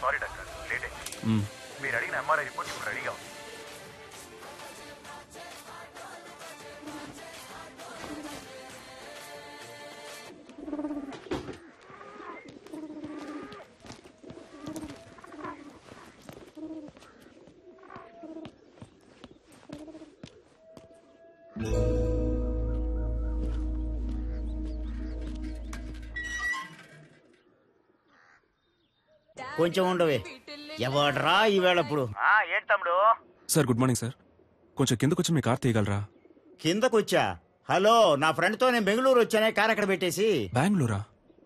Sorry doctor, late అయింది. మీరు అడిగిన ఎంఆర్ఐ రిపోర్ట్ ఇప్పుడు రెడీగా ఉంది. కొంచెం ఉండవే. ఎవడ్రా ఈవేళప్పుడు? ఏంటి తమ్ముడు? Sir good morning sir. కొంచెం కిందకొచ్చి మీ కార్ తీయగలరా? కిందకొచ్చా? హలో, నా ఫ్రెండ్ తో నేను బెంగళూరు వచ్చానే, కార్ అక్కడ పెట్టేసి. బెంగళూరా?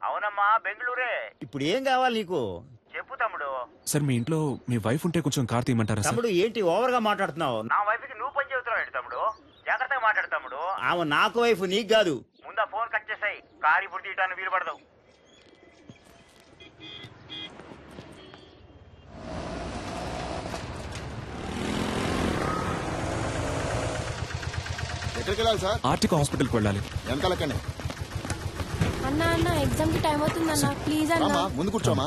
అవునమ్మా, బెంగళూరే. ఇప్పుడు ఏం కావాలి నీకు? చెప్పు తమ్ముడు. సార్ మీ ఇంట్లో మీ వైఫ్ ఉంటే కొంచెం కార్ తీయమంటారా? తమ్ముడు ఏంటి ఓవర్ గా మాట్లాడుతున్నావు? నా వైఫ్ కి నువ్వు పని చెబుతున్నావు ఏంటి తమ్ముడు? జాగ్రత్తగా మాట్లాడు తమ్ముడు. ఆమె నాకు వైఫ్, నీకు కాదు. ముందా ఫోన్ కట్ చేసాయి. కారు ఇప్పుడు తీయటానికి వీలు పడదు. ఎక్కడికి వెళ్ళాలి సార్? ఆర్టిక్ హాస్పిటల్కి వెళ్ళాలి. వెనకాలక్కనే. అన్నా అన్న ఎగ్జామ్ కి టైం అవుతుంది అన్న, ప్లీజ్ అన్న. ముందు కూర్చోమా.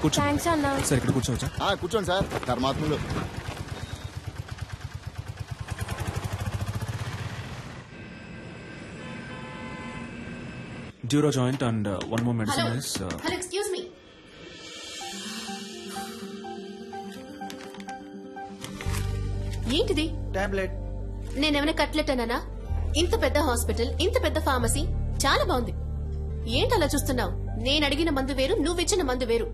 కూర్చో. థ్యాంక్స్ అన్న. సార్ ఇక్కడ కూర్చోవచ్చా? కూర్చోండి సార్. ధర్మాత్ములు. డ్యూరో joint and one more medicine is. Hello, excuse me. ఏంటిది? టాబ్లెట్. నేనేమైనా కట్లెట్ అన్నానా? ఇంత పెద్ద హాస్పిటల్, ఇంత పెద్ద ఫార్మసీ, చాలా బాగుంది. ఏంటి అలా చూస్తున్నావు? నేను అడిగిన మందు వేరు, నువ్విచ్చిన మందు వేరు.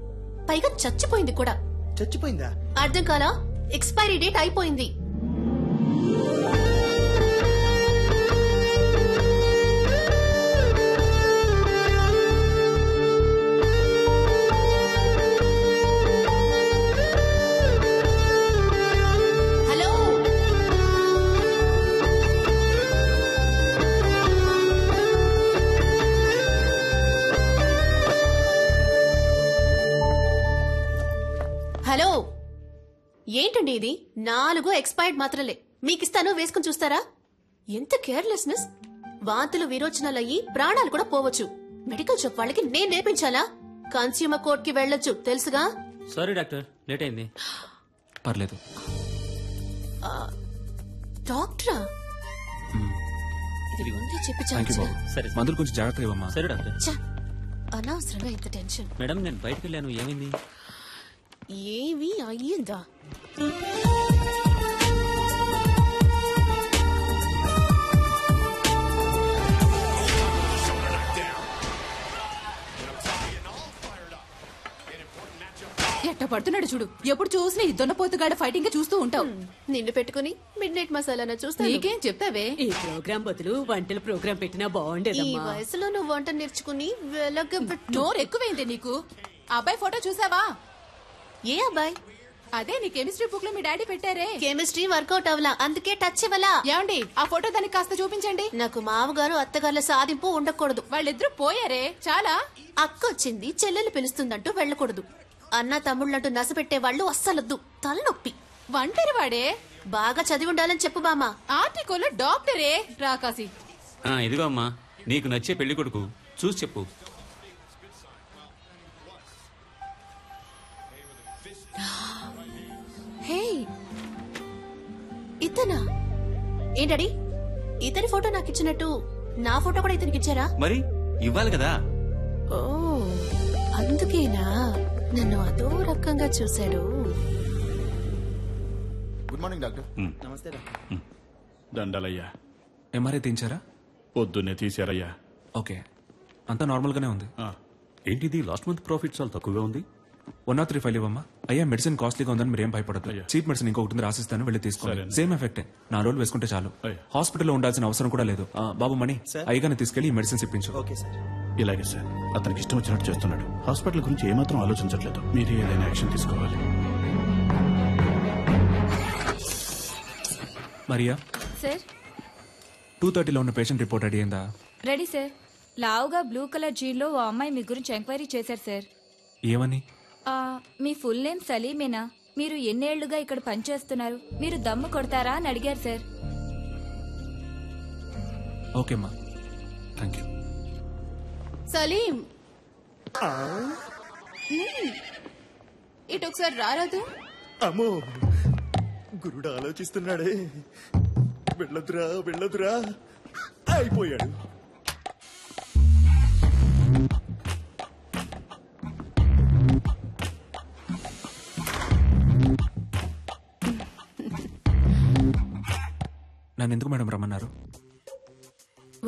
పైగా చచ్చిపోయింది కూడా. చచ్చిపోయిందా? అర్థం కాలా? ఎక్స్పైరీ డేట్ అయిపోయింది. హలో, ఏంటండి ఇది? 4 ఎక్స్పైర్డ్ మాత్రలే మీకిస్తాను, వేసుకుని చూస్తారా? ఎంత కేర్లెస్నెస్! వాంతులు విరోచనాలయ్యి ప్రాణాలు కూడా పోవచ్చు. మెడికల్ షాప్ వాళ్ళకి నేను నేర్పించాలా? కన్స్యూమర్ కోర్ట్ కి వెళ్ళొచ్చు, తెలుసుగా? సారీ డాక్టర్, లేట్ అయింది. పర్లేదు. డాక్టరా? ఇది ముందే చెప్పి థ్యాంక్ యూ బాబు. సరే సరే. మందులు కొంచెం జాగ్రత్తగా ఇవ్వమ్మా. సరే డాక్టర్. ఛ, అనవసరంగా ఇంత టెన్షన్. మేడం నేను బయటకు వెళ్ళాను, ఏమైంది? ఏవి అయ్యిందా? ఎట్ట పడుతున్నాడు చూడు. ఎప్పుడు చూసినా ఈ దొన్నపోతుగాడ ఫైటింగ్ చూస్తూ ఉంటావు. నిన్ను పెట్టుకుని మిడ్ నైట్ మసాలా చూస్తా. నీకేం చెప్తావే? ఈ ప్రోగ్రామ్ బదులు వంటల ప్రోగ్రామ్ పెట్టినా ఈ బాగుండేదమ్మా. వయసులో నువ్వు వంట నేర్చుకుని వెలగబెట్టు. నోరు ఎక్కువైంది నీకు. అబ్బాయి ఫోటో చూసావా? ఏ అబ్బాయి? అదే నీ కెమిస్ట్రీ బుక్ లో మీ డాడీ పెట్టారే. కెమిస్ట్రీ వర్కౌట్ అవలా, అందుకే టచ్ ఇవ్వలా. ఏమండి ఆ ఫోటో దానికి కాస్త చూపించండి. నాకు మామగారు అత్తగారుల సాధింపు ఉండకూడదు. వాళ్ళిద్దరూ పోయారే చాలా. అక్క వచ్చింది, చెల్లెలు పిలుస్తుందంటూ వెళ్ళకూడదు. అన్న తమ్ముళ్ళంటూ నసపెట్టే వాళ్ళు అస్సలొద్దు, తలనొప్పి. వంటరి వాడే. బాగా చదివి ఉండాలని చెప్పు బామ్మ. ఆర్టికల్ డాక్టరే రాకాసి. ఇదిగో అమ్మా, నీకు నచ్చే పెళ్లి కొడుకు చూసి చెప్పు. హే, ఇతనా? ఏంటడి ఇతని ఫోటో నాకు ఇచ్చినట్టు నా ఫోటో కూడా ఇతనికి ఇచ్చారా? మరి ఇవ్వాలి కదా. ఓ, అందుకేనా నన్ను అదో రకంగా చూశాడు. Good morning doctor. దండలయ్యా. ఎంఆర్ఐ తీయించారా? పొద్దున్నే తీశారయ్యా. ఓకే, అంతా నార్మల్ గానే ఉంది. ఏంటిది లాస్ట్ మంత్ ప్రాఫిట్ చాలా తక్కువగా ఉంది. 103 ఫైల్ ఇవ్వమ్మా. అయ్యా మెడిసిన్ కాస్ట్లీగా ఉందని మీరేం భయపడదు. అయ్యా. చీప్ మెడిసిన్ ఇంకొకటి రాసిస్తాను, వెళ్ళి తీసుకోండి. సరే. సేమ్ ఎఫెక్టే, 4 రోజులు వేసుకుంటే చాలు. అయ్యా. హాస్పిటల్లో ఉండాల్సిన అవసరం కూడా లేదు. బాబు మణి, అయ్యగానే తీసుకెళ్లి ఈ మెడిసిన్స్ ఇప్పించు. ఇలాగే సార్, అతనికి ఇష్టం వచ్చినట్టు చేస్తున్నాడు. హాస్పిటల్ గురించి ఏమాత్రం ఆలోచించట్లేదు. మీరే ఏదైనా యాక్షన్ తీసుకోవాలి. మరియా, సార్ 2:30లో ఉన్న పేషెంట్ రిపోర్ట్ రెడీ అయిందా? Ready sir. లావుగా బ్లూ కలర్ జీన్లో ఓ అమ్మాయి మీ గురించి ఎంక్వైరీ చేశారు సార్. ఏమని? మీ ఫుల్ నేమ్ సలీమేనా? మీరు ఎన్నేళ్లుగా ఇక్కడ పనిచేస్తున్నారు? మీరు దమ్ము కొడతారా అని అడిగారు సార్. ఓకేమ్మా, థ్యాంక్ యూ. సలీం, ఇటు ఒకసారి రారాదు. అమ్మో, గురుడు ఆలోచిస్తున్నాడే. వెళ్ళదురా వెళ్ళదురా, అయిపోయాడు. నన్ను ఎందుకు మేడం రమ్మన్నారు?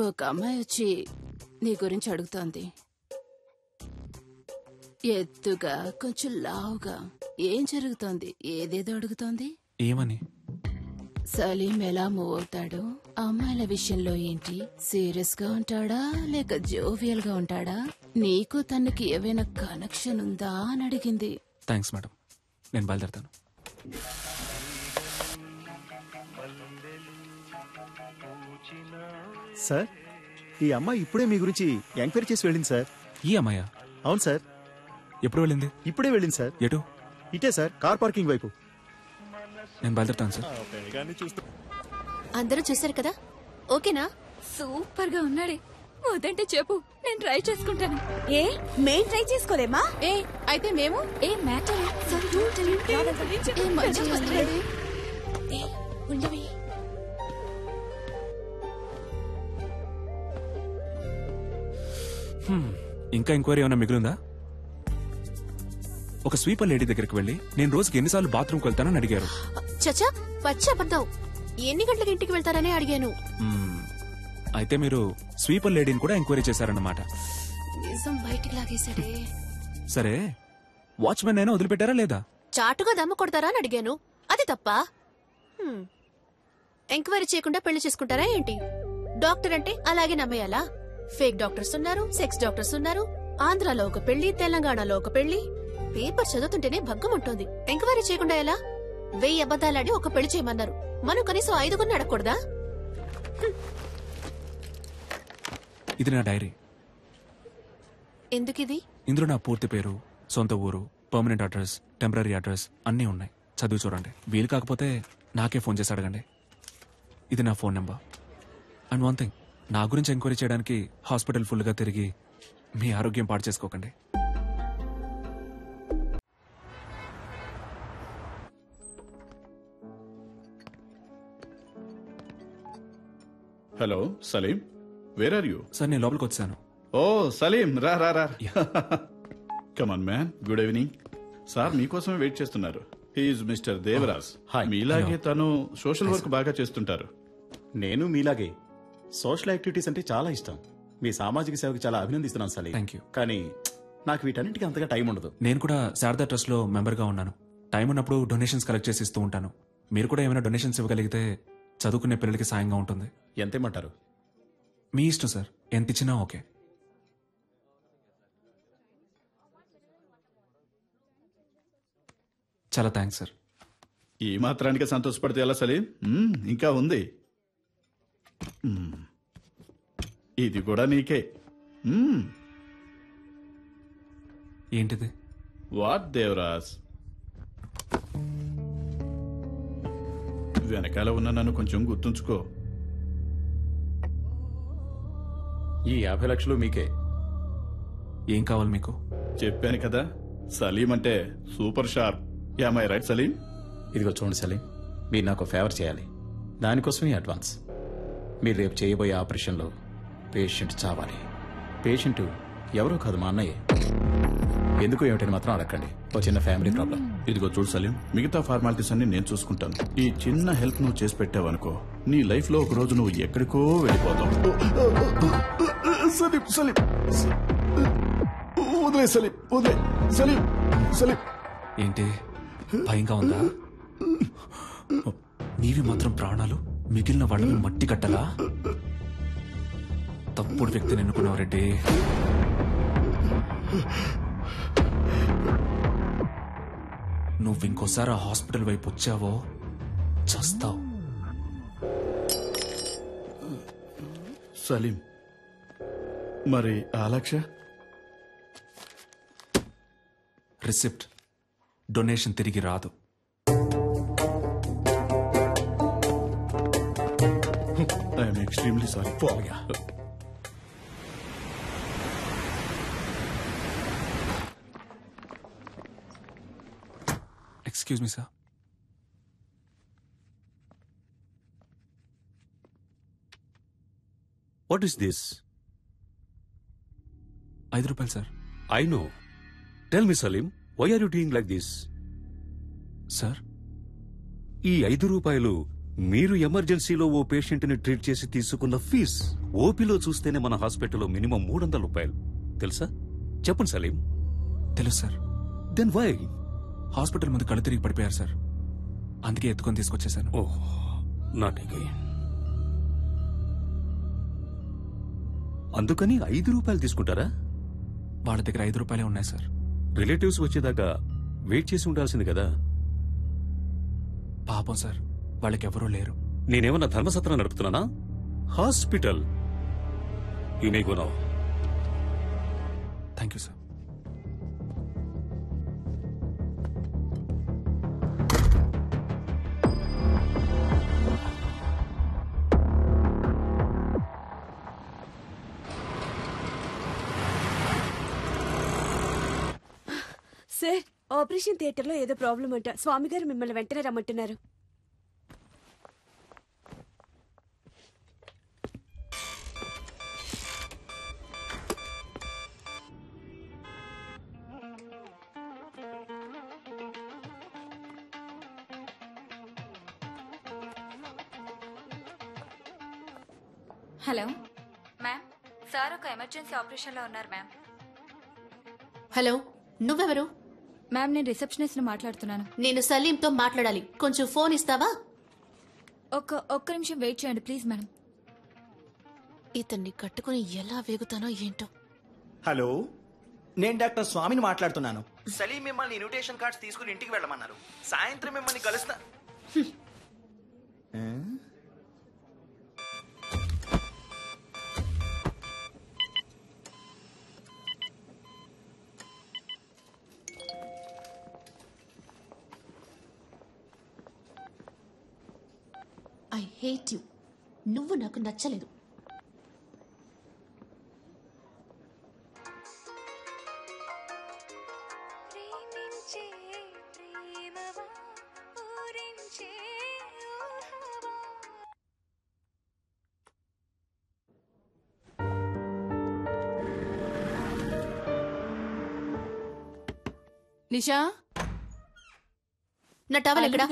ఒక అమ్మాయి వచ్చి నీ గురించి అడుగుతోంది. ఎత్తుగా, కొంచెం లావుగా. ఏం జరుగుతోంది? ఏదేదో అడుగుతోంది. ఏమని? సలీం ఎలా మూవ్ అవుతాడు, అమ్మాయిల విషయంలో ఏంటి, సీరియస్ గా ఉంటాడా లేక జోవియల్ గా ఉంటాడా, నీకు తనకి ఏవైనా కనెక్షన్ ఉందా అని అడిగింది. థ్యాంక్స్ మేడం, నేను బయలుదేరుతాను. సార్, ఈ అమ్మాయి ఇప్పుడే మీ గురించి ఎంక్వైరీ చేసి వెళ్ళింది సార్. ఈ అమ్మాయా? అవును సార్. ఎప్పుడు వెళ్ళింది? ఇప్పుడే వెళ్ళింది సార్. ఎటు? ఇటే సార్, కార్ పార్కింగ్ వైపు. నేను బయలుదేరుతాను సార్. అందరూ చూశారు కదా, ఓకేనా? సూపర్ గా ఉన్నాడే. వద్దంటే చెప్పు, నేను ట్రై చేసుకుంటాను. ఏ మేం ట్రై చేసుకోలేమా? ఏ అయితే మేము ఏ మ్యాటర్ ఉండవి. ఇంకా ఎంక్వైరీ ఏమైనా మిగిలిందా? ఒక స్వీపర్ లేడీ దగ్గరికి వెళ్ళి నేను రోజుకి ఎన్నిసార్లు బాత్రూమ్కి వెళ్తానని అడిగారు. చచ్చా, పచ్చి అబద్ధం. ఎన్ని గంటలకు ఇంటికి వెళ్తారని అడిగాను. అయితే మీరు స్వీపర్ లేడీని కూడా ఎంక్వైరీ చేశారన్నమాట. నిజం బయటికి లాగేశాడే. సరే, వాచ్మెన్ అయినా వదిలిపెట్టారా లేదా? చాటుగా దమ్ము కొడతారా అని అడిగాను. అది తప్ప? ఎంక్వైరీ చేయకుండా పెళ్లి చేసుకుంటారా ఏంటి? డాక్టర్ అంటే అలాగే నమ్మేయాలా? ఫేక్ డాక్టర్స్ ఉన్నారు, సెక్స్ డాక్టర్స్ ఉన్నారు. ఆంధ్రాలో ఒక పెళ్లి, తెలంగాణలో ఒక పెళ్లి. పేపర్ చదువుతుంటేనే భగ్గం ఉంటుంది. ఎంక్వైరీ చేయకుండా ఎలా? 1000 అబద్దాలాడి ఒక పెళ్లి చేయమన్నారు. మనం కనీసం 5 అడగకూడదా? ఇది నా డైరీ. ఎందుకిది? ఇందులో నా పూర్తి పేరు, సొంత ఊరు, పర్మనెంట్ అడ్రస్, టెంపరీ అడ్రస్ అన్నీ ఉన్నాయి, చదివి చూడండి. వీలు కాకపోతే నాకే ఫోన్ చేసి అడగండి. ఇది నా phone number. And one thing, నా గురించి ఎంక్వైరీ చేయడానికి హాస్పిటల్ ఫుల్గా తిరిగి మీ ఆరోగ్యం పాడు చేసుకోకండి. Hello Salim, where are you? Sir నేను లోపలికి వచ్చాను. ఓ సలీం, రా రా రా. Come on man, good evening. Sir మీకోసమే వెయిట్ చేస్తున్నారు. He is mister Devaraj. మీలాగే తను సోషల్ వర్క్ బాగా చేస్తుంటారు. నేను మీలాగే సోషల్ యాక్టివిటీస్ అంటే చాలా ఇష్టం. మీ సామాజిక సేవకి చాలా అభినందిస్తున్నాను సలీం. Thank you. కానీ నాకు వీటన్నిటికీ అంతగా టైం ఉండదు. నేను కూడా శారదా ట్రస్ట్ లో మెంబర్గా ఉన్నాను. టైం ఉన్నప్పుడు డొనేషన్స్ కలెక్ట్ చేసి ఇస్తూ ఉంటాను. మీరు కూడా ఏమైనా డొనేషన్స్ ఇవ్వగలిగితే చదువుకునే పిల్లలకి సాయంగా ఉంటుంది. ఎంతేమంటారు? మీ ఇష్టం సార్, ఎంత ఇచ్చినా ఓకే. చాలా థ్యాంక్స్ సార్. ఈ మాత్రానికి సంతోషపడితే ఎలా సలీం? ఇంకా ఉంది, ఇది కూడా నీకే. ఏంటిది? వాట్ దేవరాజ్? వెనకాల ఉన్న నన్ను కొంచెం గుర్తుంచుకో. ఈ 50 లక్షలు మీకే. ఏం కావాలి మీకు? చెప్పాను కదా, సలీం అంటే super sharp. Am I right Salim? ఇదిగో చూడండి సలీం, మీరు నాకు ఫేవర్ చేయాలి. దానికోసమే అడ్వాన్స్. మీరు రేపు చేయబోయే ఆపరేషన్లో పేషెంట్ చావాలి. పేషెంట్ ఎవరో కాదు, మా అన్నయ్య. ఎందుకు ఏమిటని మాత్రం అడగండి, ఓ చిన్న ఫ్యామిలీ ప్రాబ్లం. ఇదిగో చూడు సలీం, మిగతా ఫార్మాలిటీస్ అన్ని నేను చూసుకుంటాను. ఈ చిన్న హెల్ప్ నువ్వు చేసి పెట్టావనుకో, నీ లైఫ్ లో ఒక రోజు నువ్వు ఎక్కడికో వెళ్ళిపోతావు. సలీం సలీం, వదిలే సలీం, వదిలే సలీం. సలీం ఏంటి భయంగా ఉందా? నీవి మాత్రం ప్రాణాలు, మిగిలిన వాళ్ళని మట్టి కట్టలా? తప్పుడు వ్యక్తిని ఎన్నుకున్నావు రెడ్డి. నువ్వు ఇంకోసారి ఆ హాస్పిటల్ వైపు వచ్చావో చస్తావు. సలీం, మరి ఆ లక్ష? రిసిప్ట్, డొనేషన్ తిరిగి రాదు. I'm extremely sorry. Excuse me sir. What is this? 5 రూపాయలు sir. I know. Tell me, Salim, why are you doing like this? Sir, ఈ 5 రూపాయలు మీరు ఎమర్జెన్సీలో ఓ పేషెంట్ని ట్రీట్ చేసి తీసుకున్న ఫీజ్. ఓపీలో చూస్తేనే మన హాస్పిటల్లో మినిమం 300 రూపాయలు. తెలుసా? చెప్పండి సలీం. తెలుసు సార్. Then why? హాస్పిటల్ ముందు కళ్ళు తిరిగి పడిపోయారు సార్, అందుకే ఎత్తుకొని తీసుకొచ్చేసాను. ఓహ్, నాట్ అగైన్. అందుకని 5 రూపాయలు తీసుకుంటారా? వాళ్ళ దగ్గర 5 రూపాయలే ఉన్నాయి సార్. రిలేటివ్స్ వచ్చేదాకా వెయిట్ చేసి ఉండాల్సింది కదా. పాపం సార్, వాళ్ళకెవరూ లేరు. నేనేమన్నా ధర్మసత్రం నడుపుతున్నానా? Hospital. You may go now. Thank you sir. Sir, operation theatre లో ఏదో ప్రాబ్లం అంట. స్వామి గారు మిమ్మల్ని వెంటనే రమ్మంటున్నారు. హలో మ్యామ్, సార్ ఒక ఎమర్జెన్సీ ఆపరేషన్లో ఉన్నారు మ్యామ్. హలో, నువ్వెవరు? మ్యామ్, నేను రిసెప్షనిస్ట్ మాట్లాడుతున్నాను. నేను సలీంతో మాట్లాడాలి, కొంచెం ఫోన్ ఇస్తావా? ఒక్క నిమిషం వెయిట్ చేయండి ప్లీజ్ మేడం. ఇతన్ని కట్టుకుని ఎలా వేగుతానో ఏంటో. హలో, నేను డాక్టర్ స్వామిని మాట్లాడుతున్నాను. సలీం మిమ్మల్ని ఇన్విటేషన్ కార్డ్స్ తీసుకుని ఇంటికి వెళ్ళమన్నారు. సాయంత్రం మిమ్మల్ని కలుస్తా. I hate you. నువ్వు నాకు నచ్చలేదు. నిషా, నా టవల్ ఎక్కడా?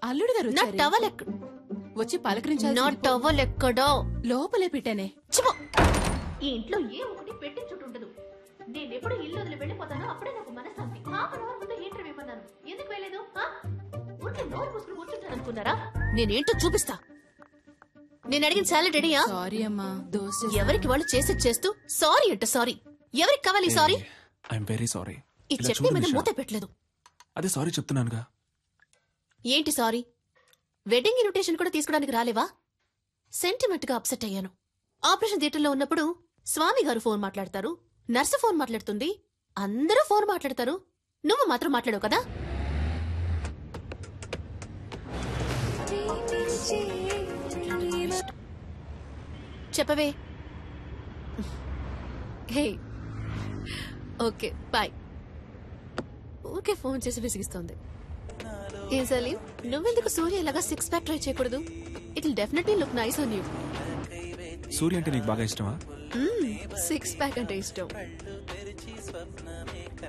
అల్లుడు గారు నా వచ్చారే. టవల్ ఎక్కడ? వచ్చి పలకరించాలి. నా టవల్ ఎక్కడా? లోపలే పెట్టానే. ఈ ఇంట్లో ఏ ఒకటి పెట్టించుంటుండదు. నేనెప్పుడు ఇల్లు వదిలి వెళ్ళిపోతానో అప్పుడే నాకు మనశ్శాంతి. హాఫ్ అన్ అవర్ ముందు హీటర్ వేయమన్నాను. ఎందుకు వేయలేదు? ఉంటే నోరు మూసుకుని కూర్చుంటాను అనుకున్నారా? నేనేంటో చూపిస్తా. నేను అడిగిన సాలరీ రెడీయా? సారీ అమ్మా, దోశ. ఎవరికి వాళ్ళు చేసి చేస్తూ సారీ అంట సారీ. ఎవరికి కావాలి సారీ? I'm very sorry. ఈ చట్నీ మీద మూత పెట్టలేదు. అదే సారీ చెప్తున్నానుగా. ఏంటి సారీ? వెడ్డింగ్ ఇన్విటేషన్ కూడా తీసుకోవడానికి రాలేవా? సెంటిమెంట్ గా అప్సెట్ అయ్యాను. ఆపరేషన్ థియేటర్లో ఉన్నప్పుడు స్వామి గారు ఫోన్ మాట్లాడతారు, నర్సు ఫోన్ మాట్లాడుతుంది, అందరూ ఫోన్ మాట్లాడతారు, నువ్వు మాత్రం మాట్లాడవు కదా? చెప్పవే. Hey, okay bye. ఊరికే ఫోన్ చేసి విసిగిస్తోంది. ఏం సలీం, నువ్వెందుకు సూర్య ఇలాగా 6 ప్యాక్ ట్రై చేయకూడదు? It will definitely look nice on you. Surya అంటే నీకు బాగా ఇష్టమా? 6 ప్యాక్ అంటే ఇష్టం.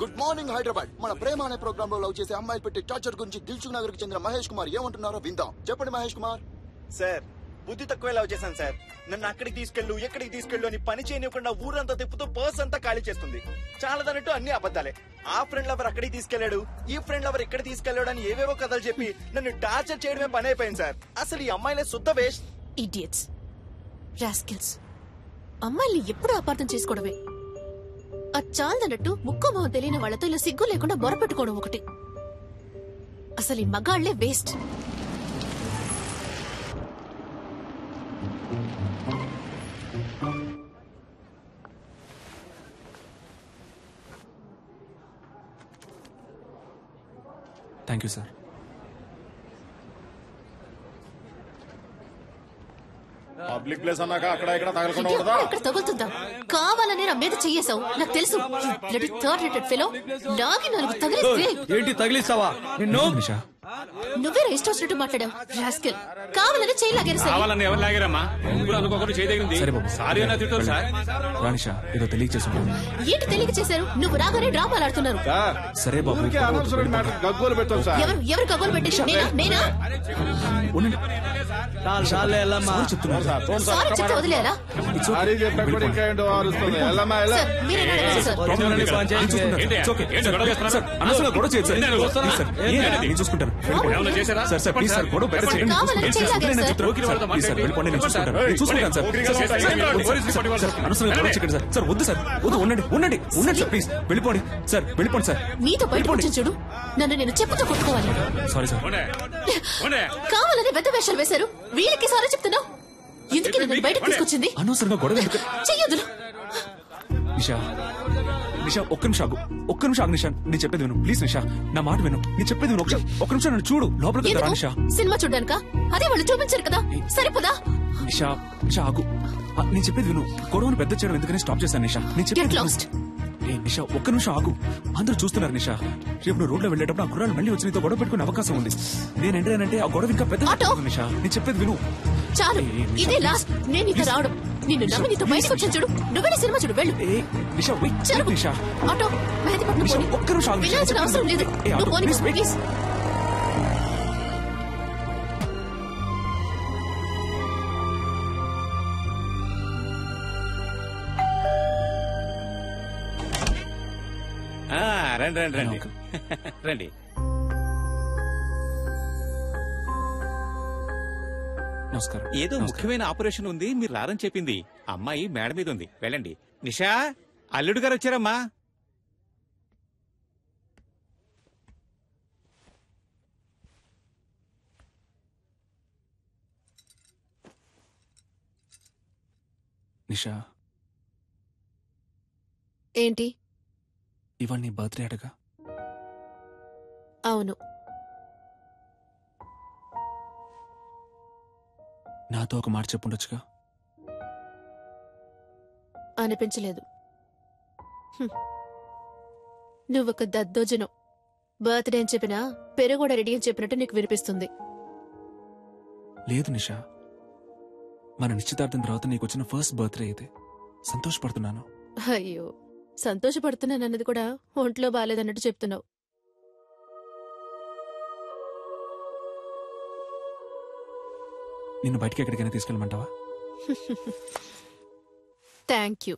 Good morning Hyderabad. మన ప్రేమ అనే ప్రోగ్రామ్ లో లవ్ చేసే అమ్మాయిలు పెట్టి టార్చర్ గురించి దిల్సుఖ్ నగర్ కి చెందిన మహేష్ కుమార్ ఏమంటున్నారో విందాం. చెప్పండి మహేష్ కుమార్. సార్, బుద్ధి తక్కువ లవ్ చేశాను సార్. నన్ను అక్కడికి తీసుకెళ్ళు, ఎక్కడికి తీసుకెళ్ళు అని పని చేయనివ్వకుండా ఊరంతా తిప్పుతూ పర్స్ అంతా ఖాళీ చేస్తుంది. చాలదన్నట్టు అన్ని అబద్ధాలే. ఆ ఫ్రెండ్ లవర్ అక్కడికి తీసుకెళ్లాడు, ఈ ఫ్రెండ్ లవర్ ఇక్కడ తీసుకెళ్లాడు అని ఏవేవో కథలు చెప్పి నన్ను టార్చర్ చేయడమే పని అయిపోయింది సార్. అసలు ఈ అమ్మాయిలే శుద్ధ వేస్ట్. Idiots, rascals. అమ్మాయిల్ని ఎప్పుడు అపార్థం చేసుకోవడమే. చాలదన్నట్టు ముక్కు మొహం తెలియని వాళ్లతో ఇలా సిగ్గు లేకుండా మొరపెట్టుకోవడం ఒకటి. అసలు ఈ మగాళ్లే waste. Thank you sir. Public place అన్నాక అక్కడ ఇక్కడ తగలకుండా ఉండదా? ఇక్కడ తగులుతుందా? కావాలనే నా మీద చెయ్యేశావు, నాకు తెలుసు. థర్డ్ రేటెడ్ ఫెలో లాగి 4 తగిలిస్తే ఏంటి తగిలిస్తావా? నువ్వే ఇష్టం వచ్చినట్టు మాట్లాడావు. రాస్కెల్, కావాలని చేయి లాగారు. కావాలని ఎవరు లాగారమ్మా? ఒకరు చేయదగింది. సారీ అన్న తిట్టారు సార్. రానిషా, ఏదో తెలియచేసాను. ఏంటి తెలియక చేశారు? నువ్వు రాగానే డ్రామాలు ఆడుతున్నారు. సరే బాబు, గగ్గోలు పెట్టాం సార్. ఎవరు గగ్గోలు పెట్టేది? నేనా? సారీ చెప్తే వదిలేరా? సారీ చెప్పా కూడా ఇంకా ఏంటో అరుస్తుంది. వెళ్ళమ్మా, వెళ్ళు. సార్, మీరేనా అడగాలి సార్? చూసుకుంటారు సార్. సార్ ప్లీజ్ సార్, గొడవ బెటర్ చేయండి. సార్ వద్దు సార్, వద్దు, ఉండండి ఉండండి ఉండండి సార్, ప్లీజ్ వెళ్ళిపోండి సార్, వెళ్ళిపోండి సార్. నీతో బయట చూడు, నన్ను నేను చెప్పుతో కొట్టుకోవాలి. Sorry sir. కావాలని పెద్ద వేషాలు వేశారు. వీళ్ళకి సారీ చెప్తున్నావు. ఎందుకు నన్ను బయటకు తీసుకొచ్చింది? అనవసరంగా గొడవ చెయ్యొద్దు. నిషా, నిషా ఒక్క నిమిషం ఆగు, ఒక్క నిమిషం ఆగు నిషా, నేను చెప్పేది విను ప్లీజ్. నిషా నా మాట విను, నేను చెప్పేది విను. ఒక్క నిమిషం నన్ను చూడు, లోపలికి వెళ్తారా నిషా? సినిమా చూడ్డానికా? అదే వాళ్ళు చూపించారు కదా, సరిపోదా? నిషా, నిషా ఆగు, నేను చెప్పేది విను. గొడవను పెద్ద చేయడం ఎందుకని స్టాప్ చేశాను నిషా, నేను చెప్పేది. ఏ నిషా, ఒక్క నిమిషం ఆగు, అందరూ చూస్తున్నారు నిషా. రేపు నువ్వు రోడ్లో వెళ్ళేటప్పుడు ఆ కుర్రాళ్ళు మళ్ళీ వచ్చి నీతో గొడవ పెట్టుకునే అవకాశం ఉంది. నేను ఎంటానంటే ఆ గొడవ ఇంకా పెద్ద నిషా, నేను చెప్పేది విను. చాలు, ఇదే లాస్ట్. నేను నీతో రావడం, నిన్ను నమ్మి నీతో బయటకు వచ్చాను చూడు. నువ్వే సినిమా చూడు, వెళ్ళు. నిషా వెయిట్ నిషా. ఆటో మెహదీపట్నం పోనీ. ఒక్క నిమిషం ఆగు, వెళ్ళాల్సిన అవసరం లేదు. నువ్వు పోనీ ప్లీజ్. రండి రండి రండి రండి. నమస్కారం. ఏదో ముఖ్యమైన ఆపరేషన్ ఉంది, మీరు రారని చెప్పింది. అమ్మాయి మేడ మీద ఉంది, వెళ్ళండి. నిషా, అల్లుడు గారు వచ్చారమ్మా. నిషా, ఏంటి? ఇవాళ నీ బర్త్డే అడగా? అవును. నాతో ఒక మాట చెప్పుండొచ్చుగా. అనిపించలేదు. నువ్వొక దద్దోజనం. బర్త్డే అని చెప్పినా పెరుగు కూడా రెడీ అని చెప్పినట్టు నీకు వినిపిస్తుంది. లేదు నిషా, మన నిశ్చితార్థం తర్వాత నీకు వచ్చిన ఫస్ట్ బర్త్డే ఇది. సంతోషపడుతున్నాను. అయ్యో, సంతోషపడుతున్నానన్నది కూడా ఒంట్లో బాలేదన్నట్టు చెప్తున్నావు. నిన్ను బయటికి ఎక్కడికైనా తీసుకెళ్ళమంటావా? Thank you.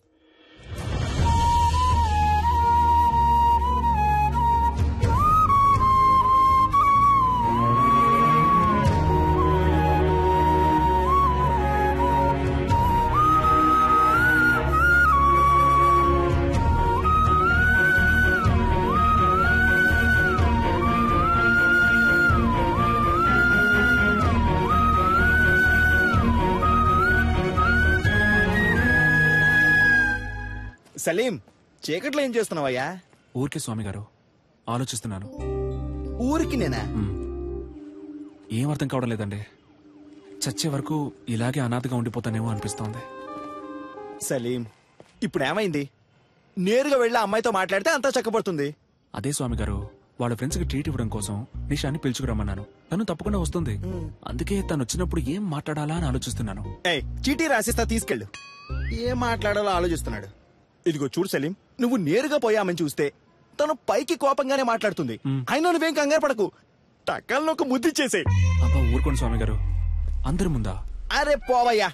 సలీం, చీకట్లో ఏం చేస్తున్నావయ్యా? ఊరికే స్వామి గారు, ఆలోచిస్తున్నాను. ఊరికి నేనా? ఏం అర్థం కావడం లేదండి. చచ్చే వరకు ఇలాగే అనాథగా ఉండిపోతానేమో అనిపిస్తోంది. సలీం, ఇప్పుడు ఏమైంది? నేరుగా వెళ్ళి అమ్మాయితో మాట్లాడితే అంతా చక్కబడుతుంది. అదే స్వామి గారు, వాళ్ళ ఫ్రెండ్స్ కి ట్రీట్ ఇవ్వడం కోసం నిషాని పిలుచుకురమ్మన్నాను. తను తప్పకుండా వస్తుంది. అందుకే తను వచ్చినప్పుడు ఏం మాట్లాడాలా అని ఆలోచిస్తున్నాను. చీటీ రాసిస్తా, తీసుకెళ్ళు. ఏం మాట్లాడాలో ఆలోచిస్తున్నాడు. ఇదిగో చూడు సలీం, నువ్వు నేరుగా పోయామని చూస్తే తను పైకి కోపంగానే మాట్లాడుతుంది. అయినా నువ్వేం కంగారు పడకు, టక్కల్లో ఒక ముద్దిచ్చేసే. అబ్బా ఊరుకోండి స్వామి గారు, అందరి ముందా? అరే పోవయ్యా,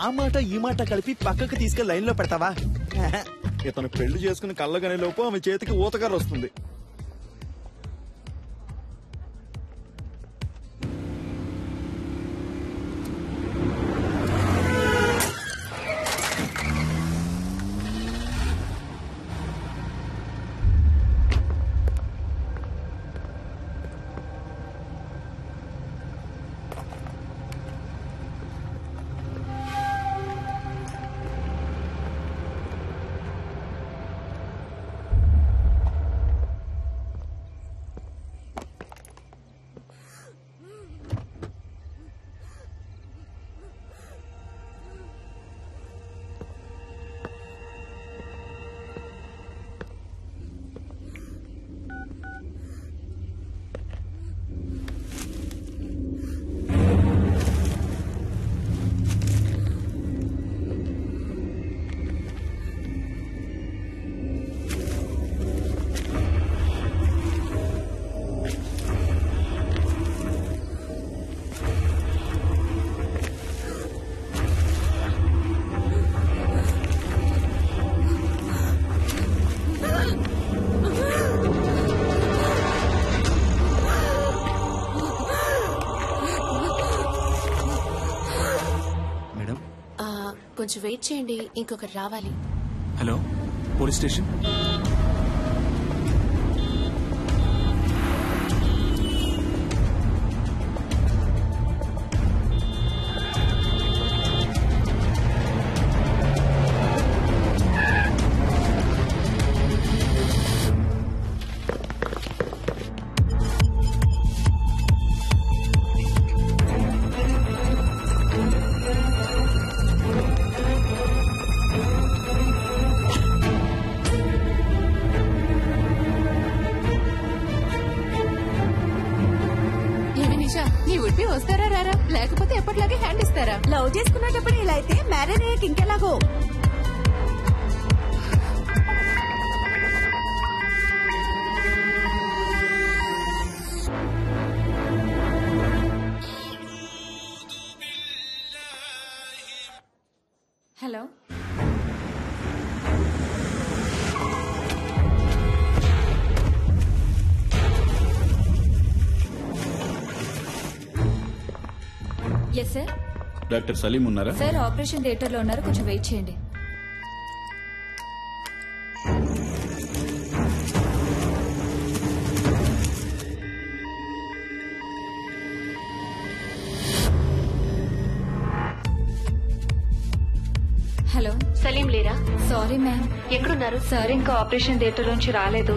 ఆ మాట ఈ మాట కలిపి పక్కకు తీసుకెళ్లి లైన్ లో పెడతావా? ఇతను పెళ్లి చేసుకుని కళ్ళగానే లోపు ఆమె చేతికి ఊతగారు వస్తుంది. కొంచెం వెయిట్ చేయండి, ఇంకొకరు రావాలి. Hello, police station. వస్తారా రారా, లేకపోతే ఎప్పటిలాగే హ్యాండ్ ఇస్తారా? లవ్ చేసుకున్నప్పుడు ఇలా అయితే మ్యారేజ్ అయ్యాక ఇంకెలాగో. Hello, yes sir. Doctor Salim ఉన్నారా? సార్ ఆపరేషన్ థియేటర్ లో ఉన్నారు, కొంచెం వెయిట్ చేయండి. హలో, సలీం లేరా? Sorry ma'am. ఎక్కడున్నారు? సార్ ఇంకా ఆపరేషన్ థియేటర్ నుంచి రాలేదు.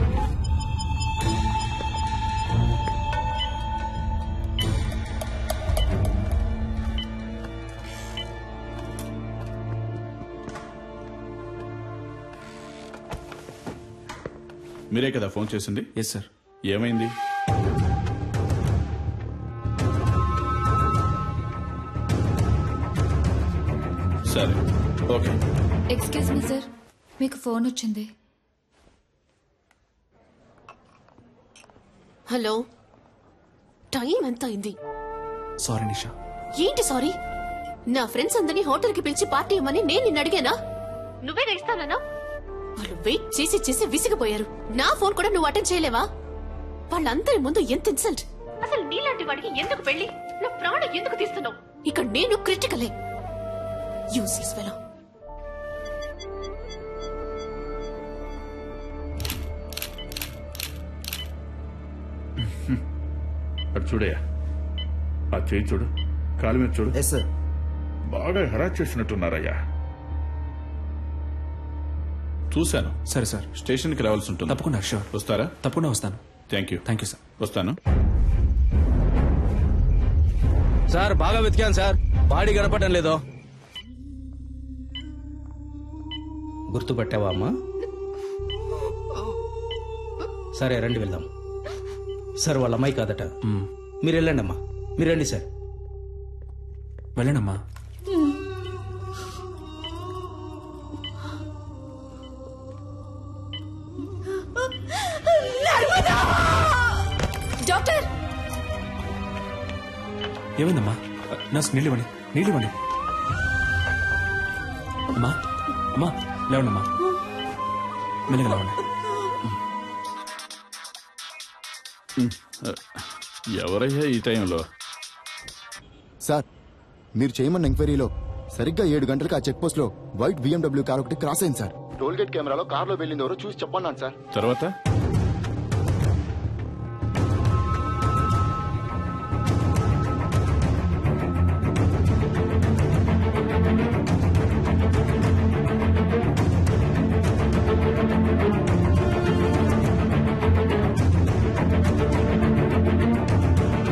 మీరే కదా ఫోన్ చేసింది? Yes sir. ఏమైంది? సరే, ఓకే. ఎక్స్క్యూజ్ మీ సార్, మీకు ఫోన్ వచ్చింది. హలో, టైం ఎంత అయింది? సారీ నిషా. ఏంటి సారీ? నా ఫ్రెండ్స్ అందరినీ హోటల్కి పిలిచి పార్టీ ఇవ్వమని నేను నిన్ను అడిగానా? నువ్వేగా ఇస్తానన్నా? వాళ్ళు వెయిట్ చేసి చేసి విసిగిపోయారు. నా ఫోన్ కూడా నువ్వు అటెండ్ చేయలేవా? వాళ్ళందరి ముందు ఎంత ఇన్సల్ట్! అసలు నీలాంటి వాడికి ఎందుకు పెళ్లి? నా ప్రాణం ఎందుకు తీస్తున్నావు? ఇక్కడ నేను క్రిటికలే. Useless fellow. అటు చూడయ్యా, ఆ చేయి చూడు, కాలు మీద చూడు. Yes sir. బాగా హెరాస్ చేసినట్టున్నారయ్యా. చూశాను. సరే సార్. స్టేషన్కి రావాల్సి ఉంటుంది. తప్పకుండా. షూర్. వస్తారా? తప్పకుండా వస్తాను. Thank you. Thank you sir. వస్తాను సార్. బాగా వెతికాను సార్, బాడీ కనపడటం లేదో. గుర్తుపట్టావా అమ్మా? సరే రండి వెళ్దాం. సార్ వాళ్ళ అమ్మాయి కాదట. మీరు వెళ్ళండి అమ్మా. మీరు రండి సార్. వెళ్ళండమ్మా. డాక్టర్, ఏమైందమ్మా? నర్స్ నీళ్ళు ఇవ్వండి, నీళ్ళు ఇవ్వండి. అమ్మా, అమ్మా లేవండమ్మా, మెల్లగా లేవండి. ఎవరయ్యా ఈ టైంలో? సార్, మీరు చేయమన్న ఎంక్వైరీలో సరిగ్గా 7 గంటలకు ఆ చెక్ పోస్ట్ లో వైట్ BMW కార్ ఒకటి క్రాస్ అయింది సార్. టోల్ గేట్ కెమెరాలో కార్ లో వెళ్ళింది ఎవరో చూసి చెప్పన్నాను సార్. తర్వాత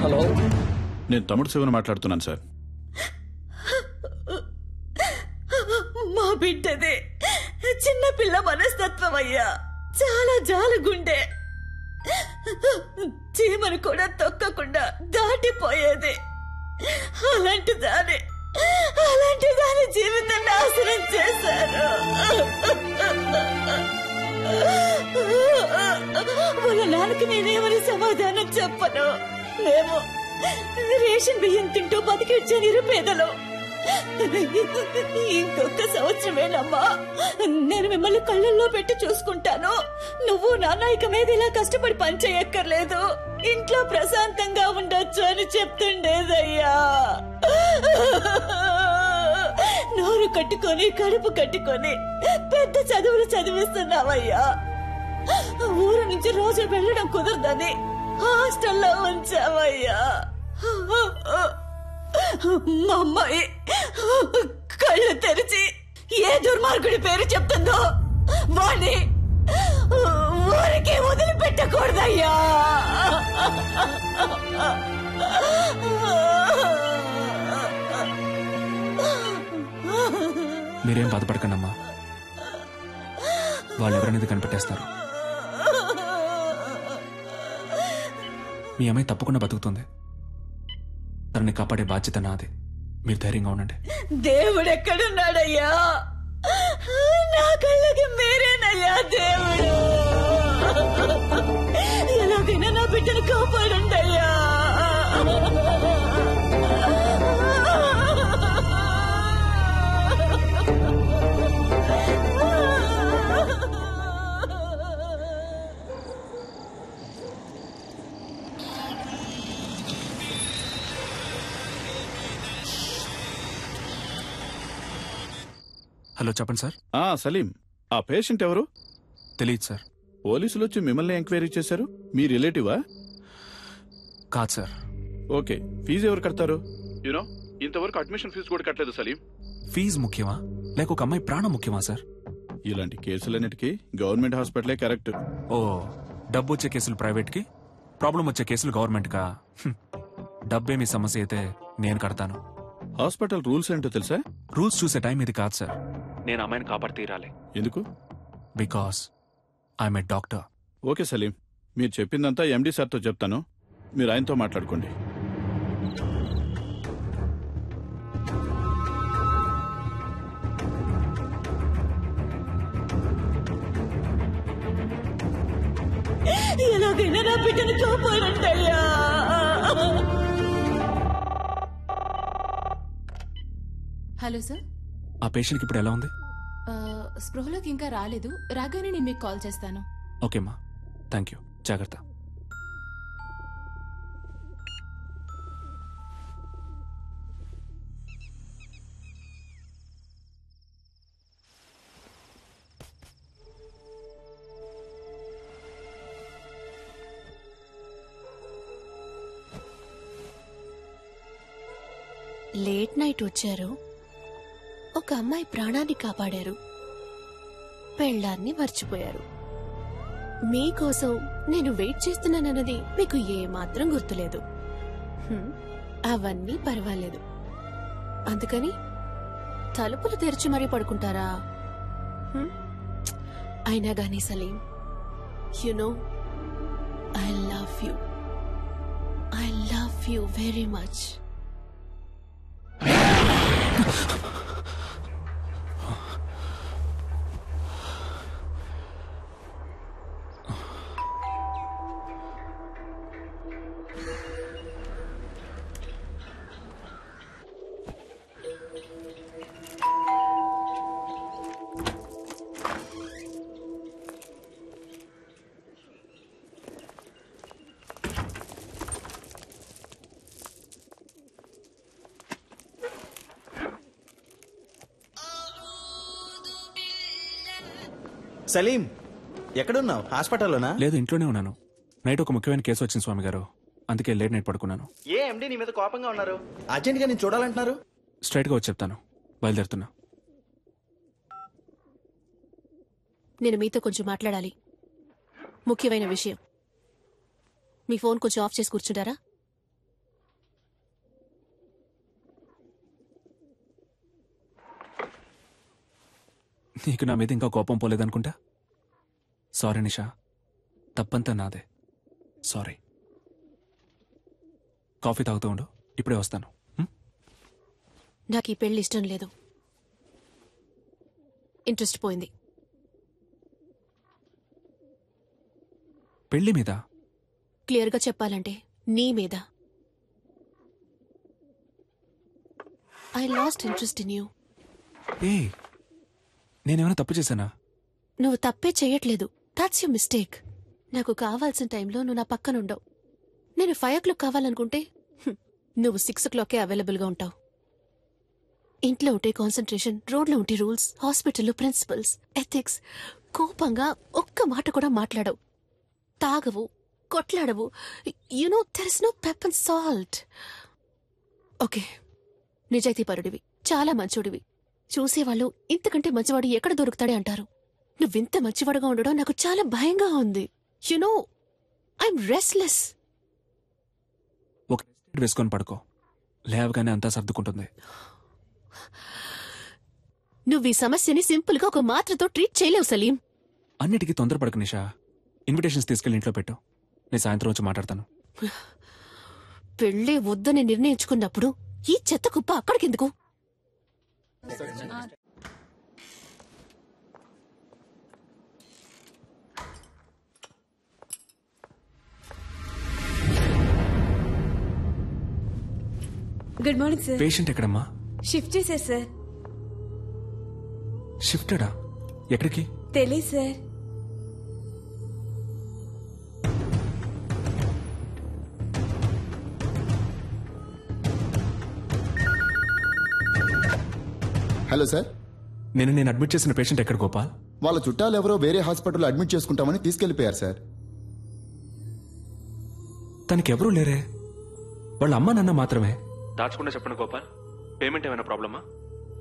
హలో, నేను తమ్ముడు శివన్ మాట్లాడుతున్నాను సార్. మా బిడ్డదే చిన్న పిల్ల మనస్తత్వం అయ్యా. చాలా జాలుగుండే. చీమను కూడా తొక్కకుండా దాటిపోయేది. అలాంటి దాని జీవితం నాశనం చేశారు. వాళ్ళ నాన్నకి నేనేమని సమాధానం చెప్పను. మేము రేషన్ బియ్యం తింటూ బతికిచ్చే నిరుపేదలు. ఇంకొక సంవత్సరమేనమ్మా, నేను మిమ్మల్ని కళ్ళల్లో పెట్టి చూసుకుంటాను. నువ్వు నాన్న ఇక మీద ఇలా కష్టపడి పని చేయక్కర్లేదు, ఇంట్లో ప్రశాంతంగా ఉండొచ్చు అని చెప్తుండేదయ్యా. నోరు కట్టుకొని కడుపు కట్టుకొని పెద్ద చదువులు చదివిస్తున్నావయ్యా. ఊరు నుంచి రోజు వెళ్ళడం కుదరదని హాస్టల్లో ఉంచావయ్యా. మా అమ్మాయి కళ్ళు తెరిచి ఏ దుర్మార్గుడి పేరు చెప్తుందో వాణ్ణి ఊరికి వదిలిపెట్టకూడదయ్యా. మీరేం బాధపడకండమ్మా, వాళ్ళు ఎవరనేది కనిపెట్టేస్తారు. మీ అమ్మాయి తప్పకుండా బతుకుతుంది. తనని కాపాడే బాధ్యత నాది. మీరు ధైర్యంగా ఉండండి. దేవుడెక్కడున్నాడయ్యా? నా కళ్ళకి మీరేనయ్యా దేవుడు. ఎలాగైనా నా బిడ్డను కాపాడండి అయ్యా. హలో, చెప్పండి సార్. సలీం, ఆ పేషెంట్ ఎవరు? తెలియదు సార్. పోలీసులు వచ్చి మిమ్మల్ని ఎంక్వైరీ చేశారు. మీ రిలేటివా? కాదు సార్. ఓకే, ఫీజు ఎవరు కడతారు? యూనో, ఇంతవరకు అడ్మిషన్ ఫీజు కూడా కట్టలేదు సలీం. ఫీజు ముఖ్యమా లేక ఒక అమ్మాయి ప్రాణం ముఖ్యమా సార్? ఇలాంటి కేసులన్నిటికీ గవర్నమెంట్ హాస్పిటలే కరెక్ట్. ఓ, డబ్బు వచ్చే కేసులు ప్రైవేట్ కి, ప్రాబ్లం వచ్చే కేసులు గవర్నమెంట్ కా? డబ్బే మీ సమస్య అయితే నేను కడతాను. హాస్పిటల్ రూల్స్ ఏంటో తెలుసా? రూల్స్ చూసే టైం ఇది కాదు సార్. నేను అమ్మాయిని కాపాడి తీరాలి. ఎందుకు? Because I'm a doctor. Okay Salim, మీరు చెప్పిందంతా ఎండి సార్తో చెప్తాను, మీరు ఆయనతో మాట్లాడుకోండి. ఎలాగైనా నా బిడ్డను కాపాడండి అయ్యా. హలో సార్, ఆ పేషెంట్కి ఇప్పుడు ఎలా ఉంది? స్పృహలోకి ఇంకా రాలేదు. రాగానే నేను మీకు కాల్ చేస్తాను. ఓకేమ్మా, థ్యాంక్ యూ. జాగ్రత్త. లేట్ నైట్ వచ్చారు, ఒక అమ్మాయి ప్రాణాన్ని కాపాడారు, పెళ్ళాన్ని మర్చిపోయారు. మీకోసం నేను వెయిట్ చేస్తున్నానన్నది మీకు ఏమాత్రం గుర్తులేదు. అవన్నీ పర్వాలేదు. అందుకని తలుపులు తెరిచి మరీ పడుకుంటారా? అయినా గానీ Salim, you know I love you very much. Salim, ఎక్కడున్నావు? హాస్పిటల్లోనా? లేదు, ఇంట్లోనే ఉన్నాను. నైట్ ఒక ముఖ్యమైన కేసు వచ్చింది స్వామి గారు, అందుకే లేట్ నైట్ పడుకున్నాను. ఏ ఎండి నీ మీద కోపంగా ఉన్నారు? అర్జెంట్ గా నేను చూడాలంటున్నారు. స్ట్రైట్ గా వచ్చి చెప్తాను, బయలుదేరుతున్నా. నేను మీతో కొంచెం మాట్లాడాలి, ముఖ్యమైన విషయం. మీ ఫోన్ కొంచెం ఆఫ్ చేసి కూర్చుంటారా? నీకు నా మీద ఇంకా కోపం పోలేదనుకుంటా. సారీ నిషా, తప్పంతా నాదే. సారీ. కాఫీ తాగుతూ ఉండు, ఇప్పుడే వస్తాను. నాకు ఈ పెళ్లి ఇష్టం లేదు. ఇంట్రెస్ట్ పోయింది. పెళ్లి మీద? క్లియర్గా చెప్పాలంటే నీ మీద. I lost interest in you. ఏ, నేనేమైనా తప్పు చేశానా? నువ్వు తప్పే చెయ్యట్లేదు. That's you mistake. నాకు కావాల్సిన టైంలో నువ్వు నా పక్కనుండవు. నేను 5 o'clock కావాలనుకుంటే నువ్వు 6 o'clockకే అవైలబుల్గా ఉంటావు. ఇంట్లో ఉంటే కాన్సన్ట్రేషన్, రోడ్లో ఉంటే రూల్స్, హాస్పిటల్లో ప్రిన్సిపల్స్, ఎథిక్స్. కోపంగా ఒక్క మాట కూడా మాట్లాడవు. తాగవు, కొట్లాడవు. No there is no pepper and salt. Okay, నిజాయితీపరుడివి, చాలా మంచోడివి. చూసేవాళ్ళు ఇంతకంటే మంచివాడు ఎక్కడ దొరుకుతాడే అంటారు. నువ్వింత మంచివాడుగా ఉండడం నాకు చాలా భయంగా ఉంది. No I'm restless. ఒక వేసుకొని పడుకో, లేవగానే అంతా సర్దుకుంటుంది. నువ్వు ఈ సమస్యని సింపుల్ గా ఒక మాత్రతో ట్రీట్ చేయలేవు సలీం. అన్నిటికీ తొందరపడకు నిషా. ఇన్విటేషన్స్ తీసుకెళ్ళి ఇంట్లో పెట్టు, నేను సాయంత్రం వచ్చి మాట్లాడతాను. పెళ్ళే వద్దని నిర్ణయించుకున్నప్పుడు ఈ చెత్త కుప్ప అక్కడికెందుకు? Good morning sir. పేషెంట్ ఎక్కడమ్మా? షిఫ్ట్ చేశారు సార్. షిఫ్టెడా? ఎక్కడికి? తెలీదు సార్. హలో సార్, నేను అడ్మిట్ చేసిన పేషెంట్ ఎక్కడ గోపాల్? వాళ్ళ చుట్టాలు ఎవరో వేరే హాస్పిటల్లో అడ్మిట్ చేసుకుంటామని తీసుకెళ్లిపోయారు సార్. తనకి ఎవరూ లేరే, వాళ్ళ అమ్మ నాన్న మాత్రమే. దాచకుండా చెప్పండి గోపాల్, పేమెంట్ ఏమైనా ప్రాబ్లమా?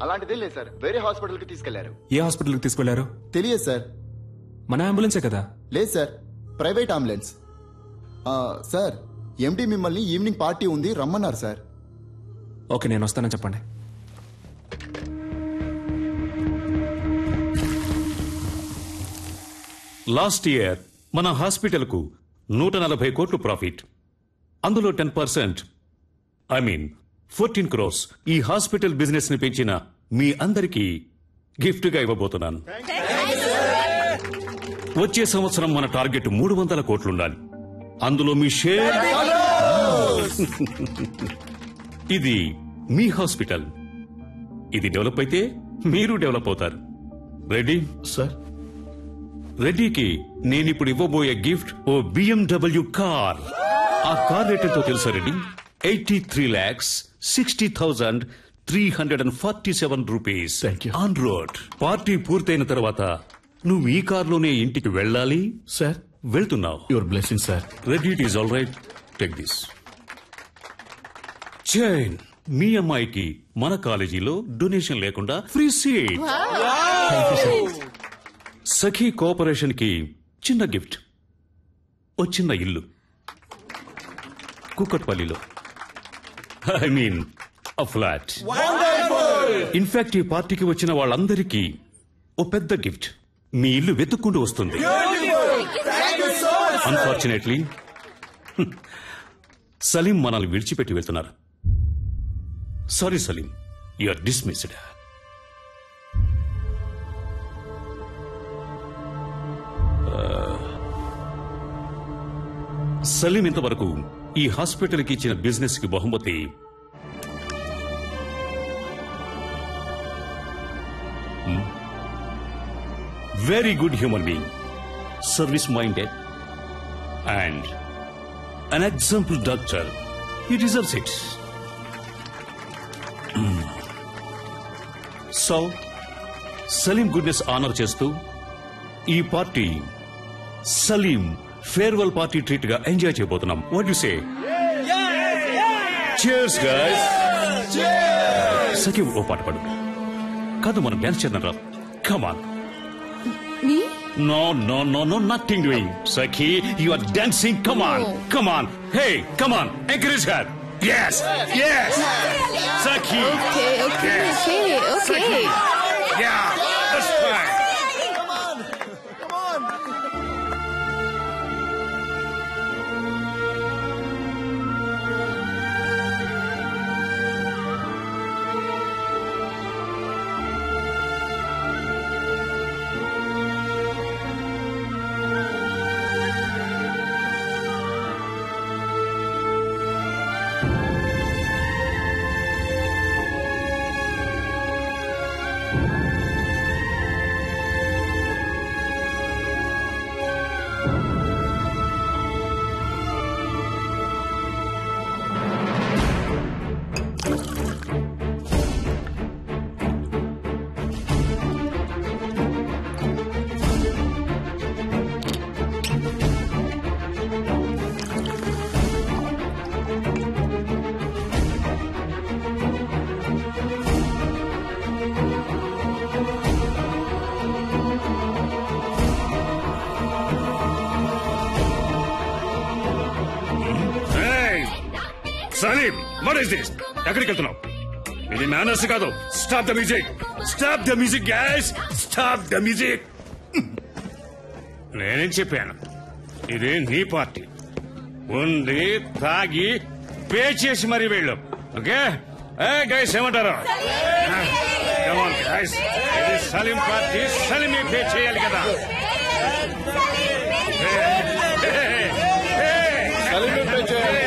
అలాంటిదే లేదు సార్, వేరే హాస్పిటల్కి తీసుకెళ్లారు. ఏ హాస్పిటల్కి తీసుకెళ్లారు? తెలియదు సార్. మన అంబులెన్సే కదా? లేదు సార్, ప్రైవేట్ అంబులెన్స్. సార్, ఎండి మిమ్మల్ని ఈవినింగ్ పార్టీ ఉంది రమ్మన్నారు సార్. ఓకే, నేను వస్తానని చెప్పండి. లాస్ట్ ఇయర్ మన హాస్పిటల్కు 140 కోట్లు ప్రాఫిట్. అందులో 10%, 14 crores ఈ హాస్పిటల్ బిజినెస్ ని పెంచిన మీ అందరికీ గిఫ్ట్ గా ఇవ్వబోతున్నాను. వచ్చే సంవత్సరం మన టార్గెట్ 300 కోట్లుండాలి. అందులో మీ షేర్. ఇది మీ హాస్పిటల్. ఇది డెవలప్ అయితే మీరు డెవలప్ అవుతారు. Ready sir? రెడ్డికి నేనిప్పుడు ఇవ్వబోయే గిఫ్ట్ ఓ BMW కార్. ఆ కార్ రేట్ ఎంతో తెలుసా Reddy? 83,60,347 rupees on road. Party పూర్తయిన తర్వాత నువ్వు ఈ కార్లోనే ఇంటికి వెళ్ళాలి. సార్, వెళ్తున్నావు. Your blessing sir. Reddy, it is all right. Take this chain. మీ అమ్మాయికి మన కాలేజీలో డొనేషన్ లేకుండా ఫ్రీ సీట్. సఖీ కోఆపరేషన్ కి చిన్న గిఫ్ట్, ఓ చిన్న ఇల్లు కుక్కట్పల్లిలో. A flat. ఇన్ఫాక్ట్ ఈ పార్టీకి వచ్చిన వాళ్ళందరికీ ఓ పెద్ద గిఫ్ట్. మీ ఇల్లు వెతుక్కుంటూ వస్తుంది. అన్ఫార్చునేట్లీ సలీం మనల్ని విడిచిపెట్టి వెళ్తున్నారు. Sorry Salim, you are dismissed. Salim ఇంతవరకు ఈ హాస్పిటల్ కి ఇచ్చిన బిజినెస్ కి బహుమతి very good human being, service minded and an example doctor. He deserves it. So, Salim goodness honour చేస్తూ ఈ party Salim farewell party treat గా ఎంజాయ్ చేయబోతున్నాం. What you say? Cheers guys. Sakhi ఓ పాట పాడు. కాదు, మనం డాన్స్ చేద్దాం రా. Come on. No, nothing doing. Sakhi, you are dancing. Come on. Hey, come on. Encourage her. Yes. Sakhi. Okay. Sakhi. Yeah, that's fine. Come on. Salim, what is this? ఎక్కడికి వెళ్తున్నావు? ఇది మేనర్స్ కాదు. Stop the music. Stop the music guys. Stop the music. నేనేం చెప్పాను? ఇది నీ party. ఉంది, తాగి పే చేసి మరీ వెళ్ళు. ఓకే గైస్, ఏమంటారు? గైస్, ఇది సలీం పార్టీ. సలీమే పే చేయాలి కదా. సలీమే పే చేయాలి.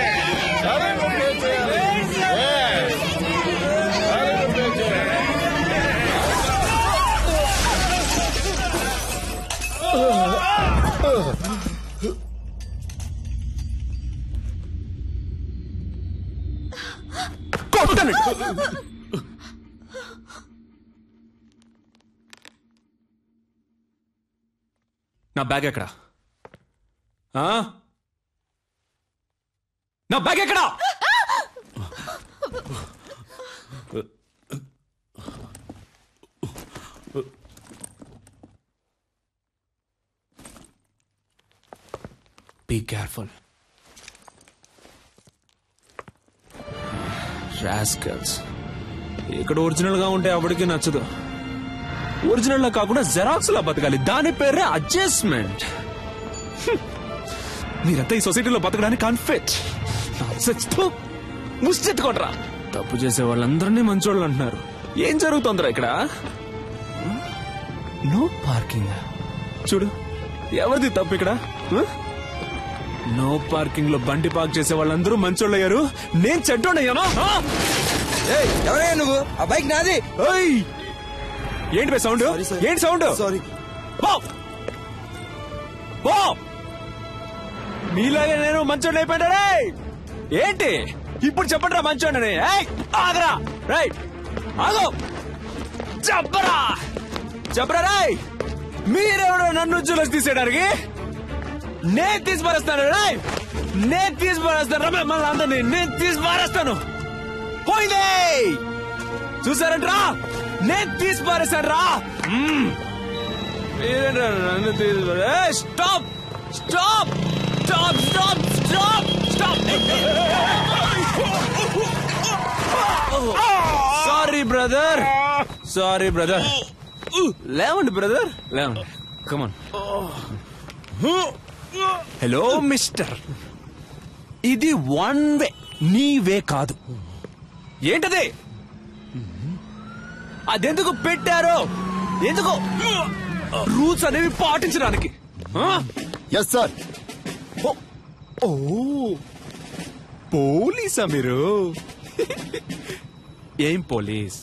నా బ్యాగ్ ఎక్కడా? నా బ్యాగ్ ఎక్కడా? Be careful. రాస్కల్స్. ఇక్కడ ఒరిజినల్ గా ఉంటే ఎవరికి నచ్చదు. ఒరిజినల్ లా కాకుండా జెరాక్స్ లా బతకాలి. దాని పేరే అడ్జస్ట్మెంట్. మీరంతా ఈ సొసైటీలో బతకడానికి అన్ఫిట్. ముష్టెత్తుకోట్రా. తప్పు చేసే వాళ్ళందరినీ మంచోళ్ళు అంటున్నారు. ఏం జరుగుతుందిరా ఇక్కడ? No parking. చూడు ఎవరిది తప్పు ఇక్కడ? నో పార్కింగ్ లో బండి పార్క్ చేసే వాళ్ళందరూ మంచోళ్ళు అయ్యారు, నేను చెడ్డోడయ్యాను. ఎవరయ్యా నువ్వు? ఆ బైక్ నాది. ఏంటి బై సౌండ్? ఏంటి సౌండ్? సారీ. మీలాగే నేను మంచోడిని అయిపోయాడే. ఏంటి ఇప్పుడు చెప్పండి రా మంచోడని. ఆగరా. రైట్ ఆగో. చెప్పరా చెప్పరా రాయ్. మీరెవడో నన్ను జూలస్ తీసేయడానికి? నేను తీసి పారేస్తాను రాయ్. నేను తీసి పారేస్తాను రా. మళ్ళీ అందరినీ నేను తీసి పారేస్తాను. పోయిందే చూసారంట్రా. నేను తీసి పారేస్తాను రా. మీరేంట్రా నన్ను తీసి పారే. Stop stop stop stop stop stop. Sorry brother, sorry brother. లేవండి బ్రదర్, లేవండి. కమాన్. హలో మిస్టర్, ఇది వన్ వే, నీ వే కాదు. ఏంటది? అదెందుకు పెట్టారో? ఎందుకు? రూల్స్ అనేవి పాటించడానికి. Yes sir. ఓ పోలీసా మీరు? ఏం పోలీస్?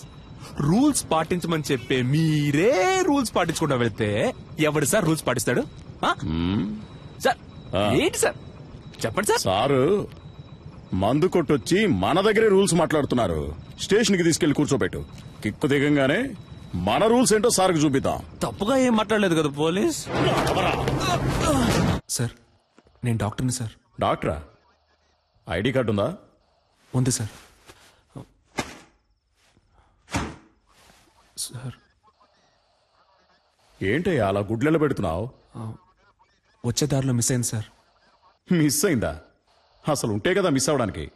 రూల్స్ పాటించమని చెప్పే మీరే రూల్స్ పాటించకుండా వెళ్తే ఎవడు సార్ రూల్స్ పాటిస్తాడు? సార్ ఏంటి సార్ చెప్పండి సార్. సారు మందు కొట్టొచ్చి మన దగ్గరే రూల్స్ మాట్లాడుతున్నారు. స్టేషన్ కి తీసుకెళ్లి కూర్చోబెట్టు. కిక్కు దిగంగానే మన రూల్స్ ఏంటో సార్కి చూపిద్దాం. తప్పుగా ఏం మాట్లాడలేదు కదా పోలీస్. సార్ నేను డాక్టర్ని సార్. డాక్టరా? ఐడి కార్డు ఉందా? ఉంది సార్. సార్ ఏంటయ్యా అలా గుడ్లెల పెడుతున్నావు? వచ్చే దారిలో మిస్ అయింది సార్. మిస్ అయిందా? అసలు ఉంటే కదా మిస్ అవడానికి.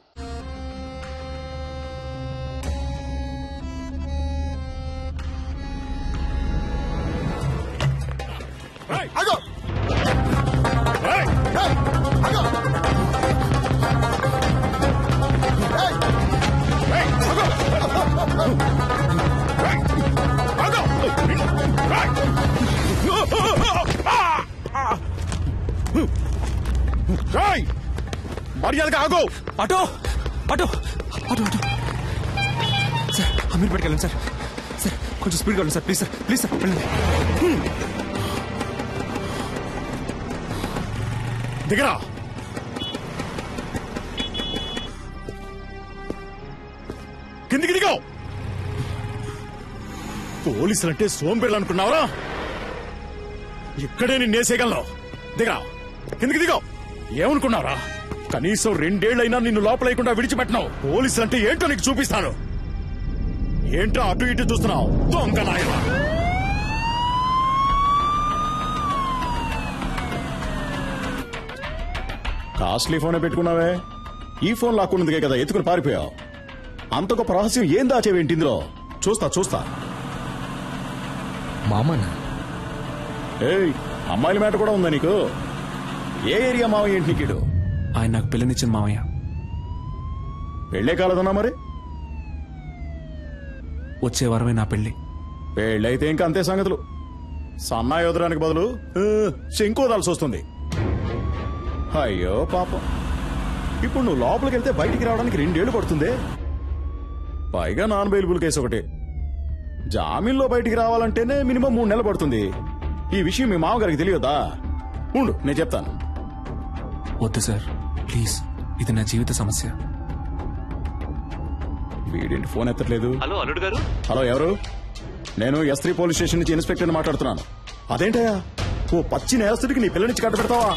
మర్యాదగా ఆగో. Auto auto auto auto. Sir అమీర్ పెట్టుకెళ్ళండి సార్. సార్ కొంచెం స్పీడ్గా వెళ్ళండి sir. Please sir, please sir వెళ్ళండి. దిగరా. కిందికి దిగో. పోలీసులంటే సోంబేర్లు అనుకున్నావరా? ఇక్కడే నేను నేసేయగలను. దిగరా, కిందికి దిగో. ఏమనుకున్నావరా? కనీసం 2 ఏళ్లైనా నిన్ను లోపలేయకుండా విడిచిపెట్టినావు. పోలీసులంటే ఏంటో నీకు చూపిస్తాను. ఏంటో అటు ఇటు చూస్తున్నావు? దొంగ నాయనా. కాస్ట్లీ ఫోనే పెట్టుకున్నావే. ఈ ఫోన్ లాక్కున్నదికే కదా ఎత్తుకుని పారిపోయావు. అంత గొప్ప రహస్యం ఏం దాచేవేంటి ఇందులో? చూస్తా చూస్తా. మామనా? ఏయ్, అమ్మాయిల మాట కూడా ఉందా నీకు? ఏ ఏరియా మావయ్య ఏంటి నీకిడు? ఆయన నాకు పెళ్లినిచ్చిన మావయ్య. పెళ్లే కాలేదన్నా మరి? వచ్చే వారమే నా పెళ్లి. పెళ్ళైతే ఇంకా అంతే సంగతులు. సన్నాయి వదలడానికి బదులు శంకు వదాల్సి వస్తుంది. అయ్యో పాపం. ఇప్పుడు నువ్వు లోపలికి వెళ్తే బయటికి రావడానికి 2 ఏళ్లు పడుతుంది. పైగా నాన్ బెయిలబుల్ కేసు ఒకటి. జామీన్లో బయటికి రావాలంటేనే మినిమం 3 నెలలు పడుతుంది. ఈ విషయం మీ మామగారికి తెలియదా? ఉండు నేను చెప్తాను. వద్దు సార్ ప్లీజ్, ఇది నా జీవిత సమస్య. వీడేంటి ఫోన్ ఎత్తట్లేదు? హలో అల్లుడు గారు. హలో ఎవరు? నేను S3 పోలీస్ స్టేషన్ నుంచి ఇన్స్పెక్టర్ మాట్లాడుతున్నాను. అదేంటయ్యా, ఓ పచ్చి నేరస్తుడికి నీ పిల్లనిచ్చి కట్ట పెడతావా?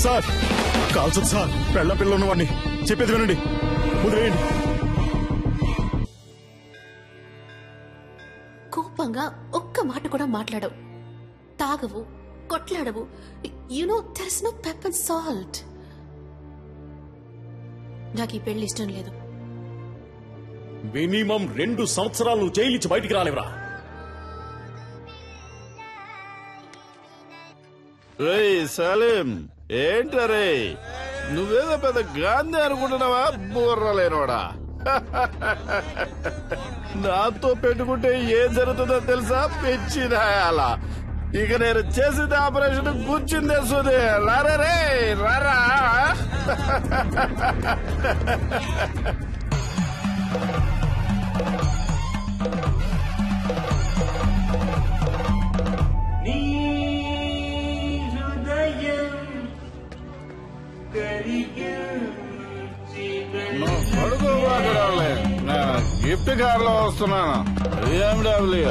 సార్ కాల్చదు సార్, పెళ్ళ పిల్ల ఉన్నవాడిని. చెప్పేది వినండి, ముందు వేయండి. కోపంగా ఒక్క మాట కూడా మాట్లాడవు, తాగవు, కొట్లాడవు. You know there is no pepper and salt. నాకు ఈ పెళ్లి ఇష్టం లేదు. మినిమం 2 సంవత్సరాలు నువ్వు జైలు నుంచి బయటికి రాలేవరా? రేయ్ సలీం, ఏంటరే నువ్వేదో పెద్ద గాంధీ అనుకుంటున్నావా? బుర్రలేనోడా, నాతో పెట్టుకుంటే ఏం జరుగుతుందో తెలుసా? పిచ్చిదాయాలా. ఇక నేను చేసింది ఆపరేషన్ కూర్చుంది సుది. రారా రే రారా. పడుకోవాలే, నా గిఫ్ట్ కార్ లో వస్తున్నాను. BMW.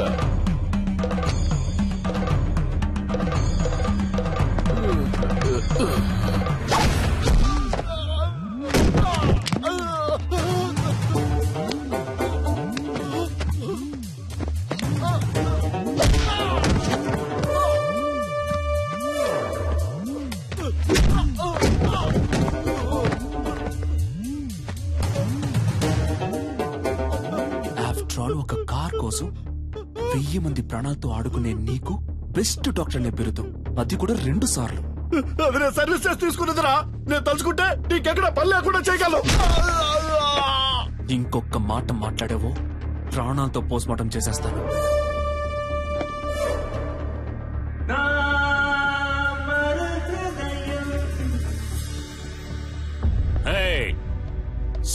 ఒక కార్ కోసం 1000 మంది ప్రాణాలతో ఆడుకునే నీకు బెస్ట్ డాక్టర్ అనే బిరుదు, అది కూడా 2 సార్లు. అది నేను సర్వీస్ చేసి తీసుకున్నదిరా. నేను తలుచుకుంటే నీకెక్కడ పని లేకుండా చేయగలను. ఇంకొక మాట మాట్లాడావో ప్రాణాలతో పోస్ట్మార్టం చేసేస్తాను.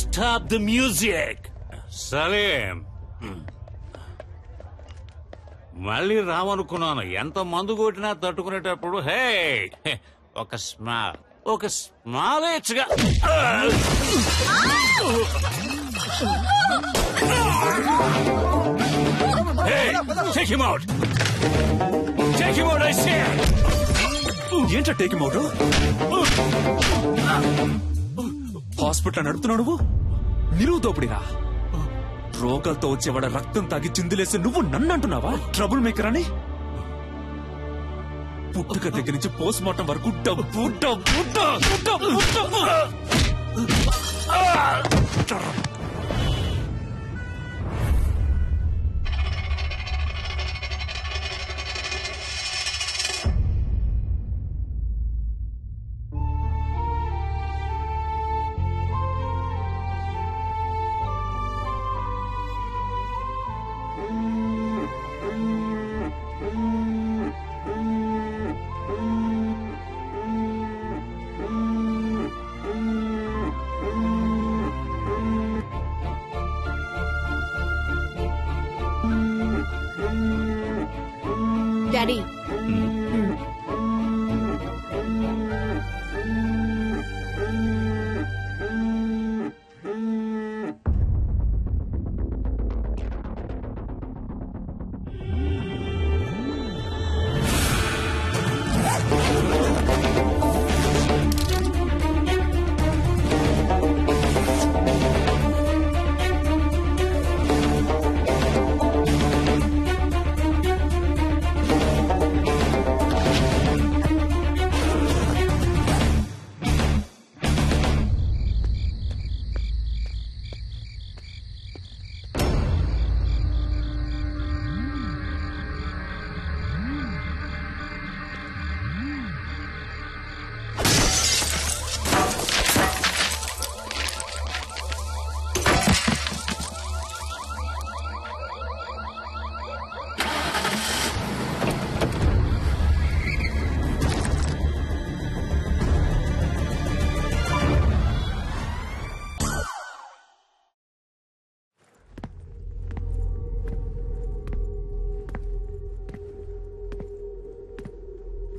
Stop the music. సలీం, మళ్ళీ రావనుకున్నాను. ఎంత మందు కొట్టినా తట్టుకునేటప్పుడు హే ఒక స్మాల్ ఇచ్చగా. ఏంటో టేక్ హిమ్ అవుట్. హాస్పిటల్ నడుపుతున్నావు నువ్వు. నిలువు దోపిడిరా. రోగాలతో వచ్చేవాడ రక్తం తాగి చిందులేసి నువ్వు నన్ను అంటున్నావా ట్రబుల్ మేకర్ అని? పుట్టుక దగ్గర నుంచి పోస్ట్ మార్టం వరకు డబ్బు డబ్బు డబ్బు డబ్బు డబ్బు. డాడీ,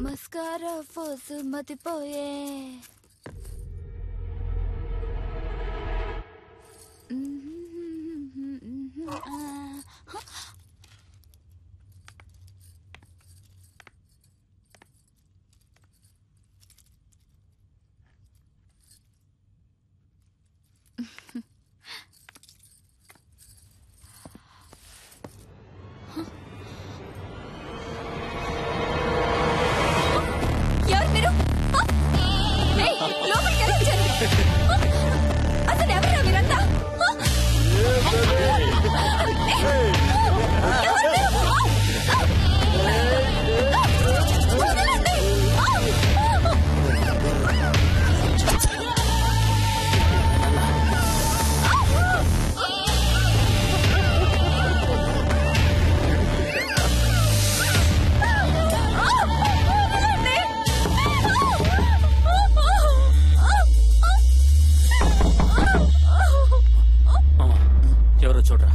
మస్కారా ఫోసు మతిపోయే. ఎవరు మీరు? ఏయ్, లోపలికి ఎలా వచ్చారు? అసలు ఎవరు మీరంతా? ఎవరు మీరు? వదలండి. ఎవరో చూడరా.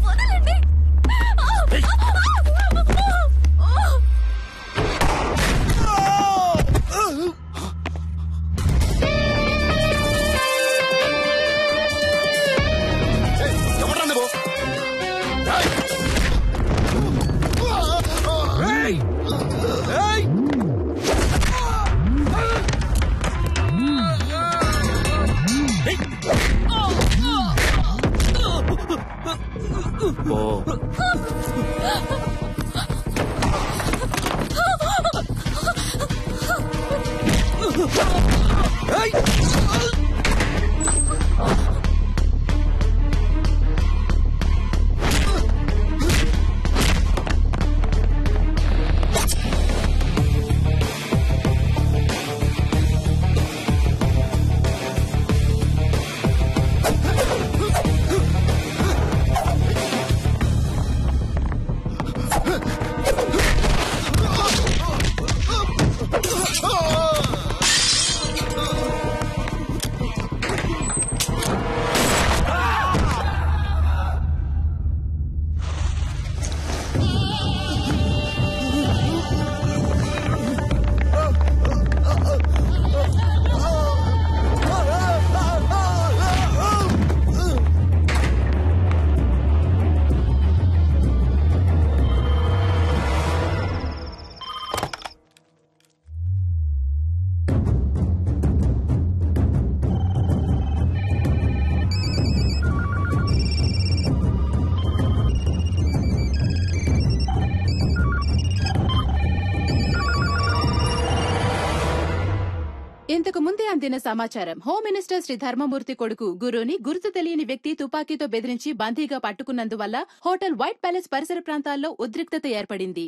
వదలండి. ఇంతకు ముందే అందిన సమాచారం. హోమ్ మినిస్టర్ శ్రీ ధర్మమూర్తి కొడుకు గురుని గుర్తు తెలియని వ్యక్తి తుపాకీతో బెదిరించి బందీగా పట్టుకున్నందువల్ల హోటల్ వైట్ ప్యాలెస్ పరిసర ప్రాంతాల్లో ఉద్రిక్తత ఏర్పడింది.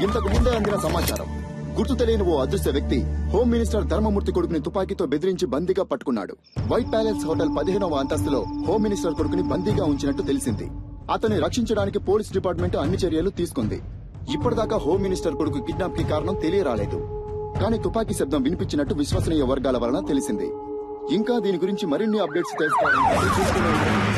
ఇంతకు ముందే అందిన సమాచారం. గుర్తు తెలియని ఓ అదృశ్య వ్యక్తి హోమ్ మినిస్టర్ ధర్మమూర్తి కొడుకుని తుపాకీతో బెదిరించి బందీగా పట్టుకున్నాడు. వైట్ ప్యాలెస్ హోటల్ 15వ అంతస్తులో హోమ్ మినిస్టర్ కొడుకుని బందీగా ఉంచినట్టు తెలిసింది. అతన్ని రక్షించడానికి పోలీస్ డిపార్ట్మెంట్ అన్ని చర్యలు తీసుకుంది. ఇప్పటిదాకా హోమ్ మినిస్టర్ కొడుకు కిడ్నాప్ కి కారణం తెలియరాలేదు. కానీ తుపాకీ శబ్దం వినిపించినట్టు విశ్వసనీయ వర్గాల వలన తెలిసింది. ఇంకా దీని గురించి మరిన్ని అప్డేట్స్ తెలుసుకోవాలంటే చూస్తూనే ఉండండి.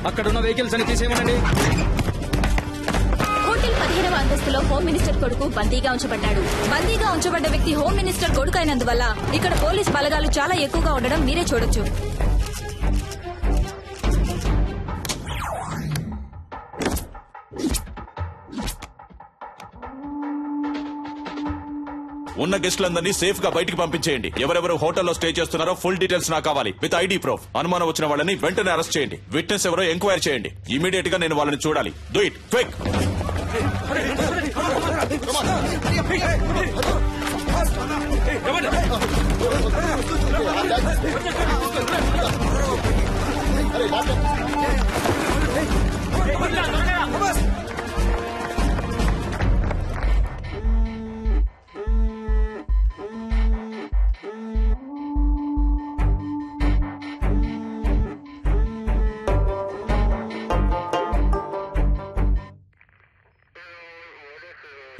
అక్కడున్న వెహికల్స్ అని తీసేయమనండి. హోటల్ 15వ అంతస్తులో హోమ్ మినిస్టర్ కొడుకు బందీగా ఉంచబడ్డాడు. బందీగా ఉంచబడ్డ వ్యక్తి హోమ్ మినిస్టర్ కొడుకు అయినందువల్ల ఇక్కడ పోలీస్ బలగాలు చాలా ఎక్కువగా ఉండడం మీరే చూడొచ్చు. ఉన్న గెస్టులందరినీ సేఫ్ గా బయటికి పంపించేయండి. ఎవరెవరు హోటల్లో స్టే చేస్తున్నారో ఫుల్ డీటెయిల్స్ నాకు కావాలి విత్ ఐడి ప్రూఫ్. అనుమానం వచ్చిన వాళ్ళని వెంటనే అరెస్ట్ చేయండి. విట్నెస్ ఎవరో ఎంక్వైరీ చేయండి. ఇమీడియట్ గా నేను వాళ్ళని చూడాలి. Do it quick.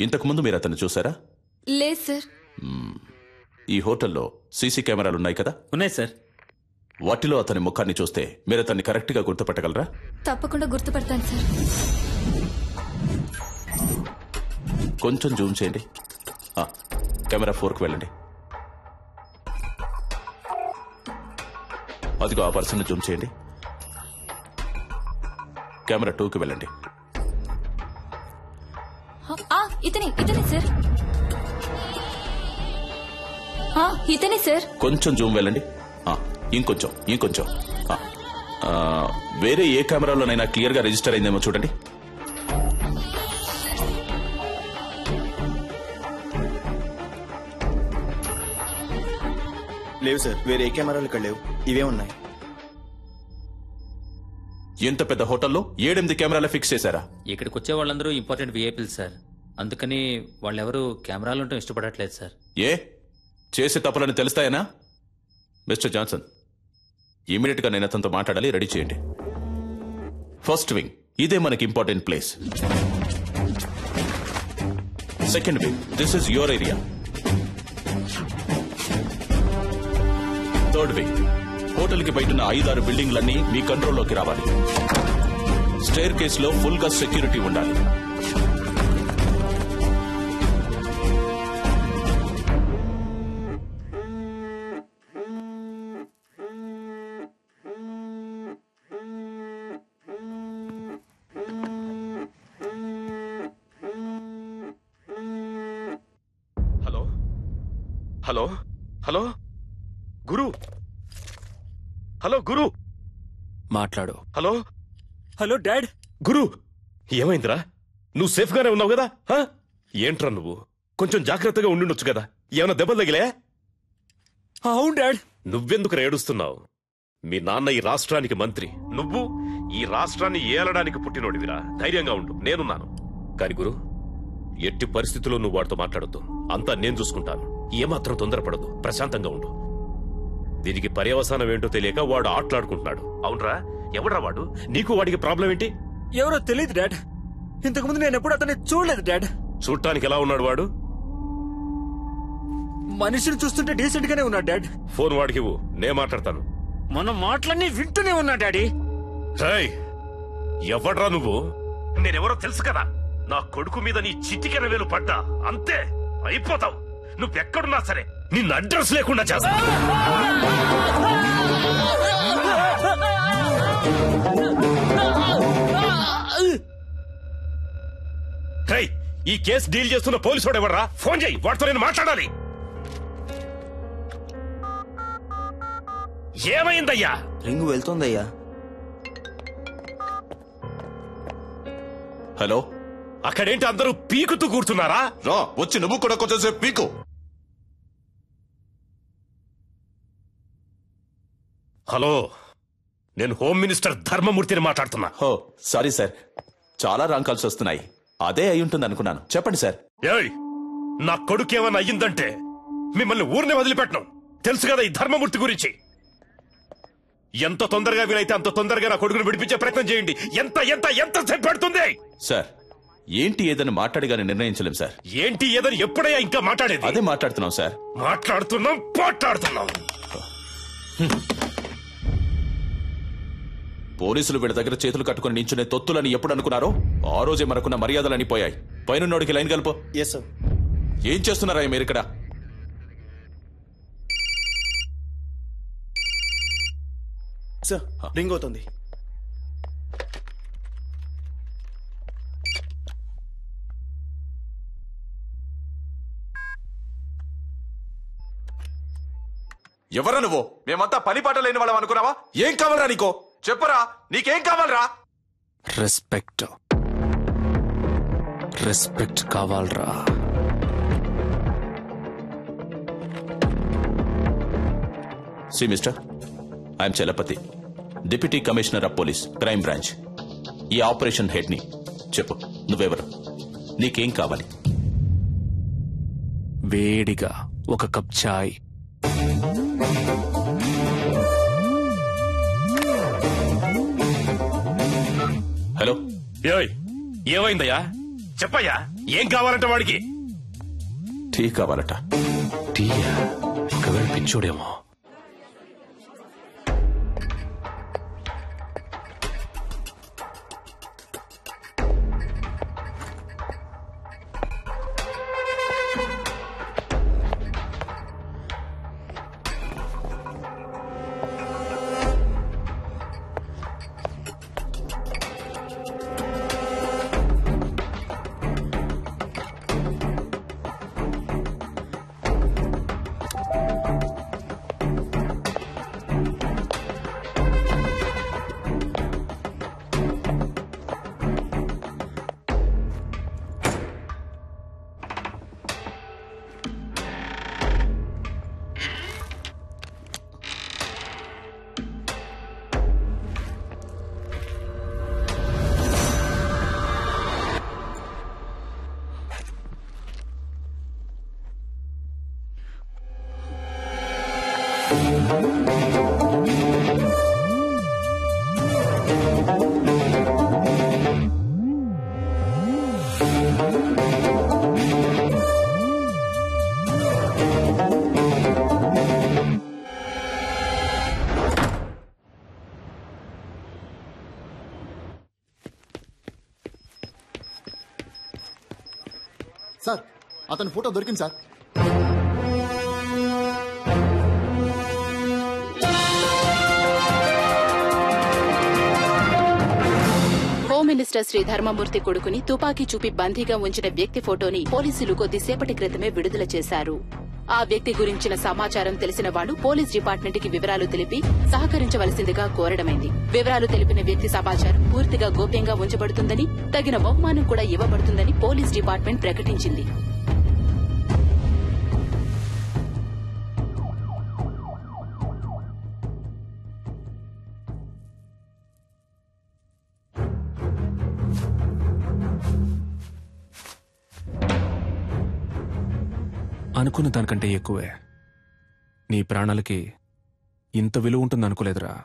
ఇంతకుముందు మీరు అతన్ని చూసారా? లేదు సార్. ఈ హోటల్లో సీసీ కెమెరాలు ఉన్నాయి కదా? ఉన్నాయి సార్. వాటిలో అతని ముఖాన్ని చూస్తే మీరు అతన్ని కరెక్ట్ గా గుర్తుపట్టగలరా? తప్పకుండా గుర్తుపడతాను సార్. కొంచెం జూమ్ చేయండి. కెమెరా 4కి వెళ్ళండి. అదిగో ఆ పర్సన్ జూమ్ చేయండి. కెమెరా 2కి వెళ్ళండి. ఇతనే సార్. ఇతనే సార్. కొంచెం జూమ్ వెళ్ళండి. ఇంకొంచెం వేరే ఏ కెమెరాలోనైనా క్లియర్ గా రిజిస్టర్ అయిందేమో చూడండి. లేవు సార్, వేరే ఏ కెమెరాలు ఇక్కడ లేవు. ఇవే ఉన్నాయి. ఎంత పెద్ద హోటల్లో 7-8 కెమెరాలు ఫిక్స్ చేశారా? ఇక్కడికి వచ్చే వాళ్ళందరూ ఇంపార్టెంట్ విఐపీలు సార్. అందుకని వాళ్ళెవరూ కెమెరాలు ఉండటం ఇష్టపడట్లేదు సార్. ఏ చేసే తప్పులని తెలుస్తాయనా? మిస్టర్ జాన్సన్, ఇమీడియట్ గా నేను అతనితో మాట్లాడాలి. రెడీ చేయండి. ఫస్ట్ వింగ్, ఇదే మనకి important place. Second wing, this is your area. Third wing, hotel కి బయట 5-6 బిల్డింగ్లన్నీ మీ కంట్రోల్లోకి రావాలి. స్టేర్ కేస్ లో ఫుల్ గా సెక్యూరిటీ ఉండాలి. హలో హలో గురు, హలో గురు, మాట్లాడు. Hello hello dad. గురు, ఏమైందిరా? నువ్వు సేఫ్ గానే ఉన్నావు కదా? ఏంట్రా నువ్వు? కొంచెం జాగ్రత్తగా ఉండుండొచ్చు కదా. ఏమైనా దెబ్బలు తగిలే? అవును డాడ్. నువ్వెందుకు ఏడుస్తున్నావు? మీ నాన్న ఈ రాష్ట్రానికి మంత్రి, నువ్వు ఈ రాష్ట్రాన్ని ఏలడానికి పుట్టినోడివిరా. ధైర్యంగా ఉండు, నేనున్నాను. కాని గురు, ఎట్టి పరిస్థితుల్లో నువ్వు వాడితో మాట్లాడొద్దు. అంతా నేను చూసుకుంటాను. ఏమాత్రం తొందరపడదు, ప్రశాంతంగా ఉండు. దీనికి పర్యవసానం ఏంటో తెలియక వాడు ఆటలాడుకుంటున్నాడు. అవునరా? ఎవడ్రా వాడు? నీకు వాడికి ప్రాబ్లం ఏంటి? ఎవరో తెలియదు డాడ్. ఇంతకుముందు నేను ఎప్పుడు అతన్ని చూడలేదు డాడ్. చూడటానికి ఎలా ఉన్నాడు వాడు? మనిషిని చూస్తుంటే డీసెంట్ గానే ఉన్నాడు డాడ్. ఫోన్ వాడికి ఇవ్వు, నే మాట్లాడతాను. మన మాటలన్నీ వింటూనే ఉన్నా డాడీ. ఎవడ్రా నువ్వు? నేనెవరో తెలుసు కదా. నా కొడుకు మీద నీ చిటికెన వేలు పడ్డా అంతే, అయిపోతావు. నువ్వెక్కడున్నా సరే నిన్ను అడ్రస్ లేకుండా చేస్తా. ఈ కేసు డీల్ చేస్తున్న పోలీసు వాడు ఎవర్రా? ఫోన్ చేయి, వాడితో నేను మాట్లాడాలి. ఏమైందయ్యా? రింగు వెళ్తోందయ్యా. హలో, అక్కడేంటి అందరూ పీకుతూ కూర్చున్నారా? రా, వచ్చి నువ్వు కూడా కొంచెంసేపు పీకు. హలో, నేను హోమ్ మినిస్టర్ ధర్మమూర్తిని మాట్లాడుతున్నా. హో, సారీ సార్, చాలా రాంగ్ కాల్స్ వస్తున్నాయి. అదే అయి ఉంటుంది అనుకున్నాను. చెప్పండి సార్. ఏయ్, నా కొడుకు ఏమన్నా అయ్యిందంటే మిమ్మల్ని ఊరినే వదిలిపెట్టను. తెలుసు కదా ఈ ధర్మమూర్తి గురించి. ఎంత తొందరగా వీలైతే అంత తొందరగా నా కొడుకును విడిపించే ప్రయత్నం చేయండి. ఎంత ఎంత ఎంత సేపు పడుతుంది? సార్, ఏంటి ఏదని మాట్లాడిగానే నిర్ణయించలేం సార్. ఏంటి ఏదని ఎప్పుడయ్యా ఇంకా మాట్లాడేది? అదే మాట్లాడుతున్నాం సార్. మాట్లాడుతున్నాం. పోలీసులు వీళ్ళ దగ్గర చేతులు కట్టుకుని నించునే తొత్తులని ఎప్పుడు అనుకున్నారో ఆ రోజే మనకున్న మర్యాదలని పోయాయి. పైనున్నోడికి లైన్ కలుపు. ఏం చేస్తున్నారా మీరు ఇక్కడ? సార్, రింగ్ అవుతుంది. ఎవరా నువ్వు? మేమంతా పని పాట లేని వాళ్ళం అనుకున్నావా? ఏం కావాలరా నీకో? చెప్పరా, నీకేం కావాలరా? రెస్పెక్ట్ రెస్పెక్ట్ కావాలరా. See mister, I'm Chalapathi, deputy commissioner of police, crime branch. ఈ ఆపరేషన్ హెడ్ ని. చెప్పు, నువ్వెవరు? నీకేం కావాలి? వేడిగా ఒక కప్ చాయ్. హలో, ఏమైందయ్యా? చెప్పయ్యా, ఏం కావాలంట వాడికి? టీ కావాలట. టీయా? ఒకవేళ పిచ్చోడేమో. సార్, అతని ఫోటో దొరికింది సార్. హోమ్ మినిస్టర్ శ్రీ ధర్మమూర్తి కొడుకుని తుపాకీ చూపి బందీగా ఉంచిన వ్యక్తి ఫోటోని పోలీసులు కొద్దిసేపటి క్రితమే విడుదల చేశారు. ఆ వ్యక్తి గురించిన సమాచారం తెలిసిన వాళ్లు పోలీస్ డిపార్ట్మెంట్ కి వివరాలు తెలిపి సహకరించవలసిందిగా కోరడమైంది. వివరాలు తెలిపిన వ్యక్తి సమాచారం పూర్తిగా గోప్యంగా ఉంచబడుతుందని, తగిన బహుమానం కూడా ఇవ్వబడుతుందని పోలీస్ డిపార్ట్మెంట్ ప్రకటించింది. అనుకున్న దానికంటే ఎక్కువే. నీ ప్రాణాలకి ఇంత విలువ ఉంటుందనుకోలేదురా.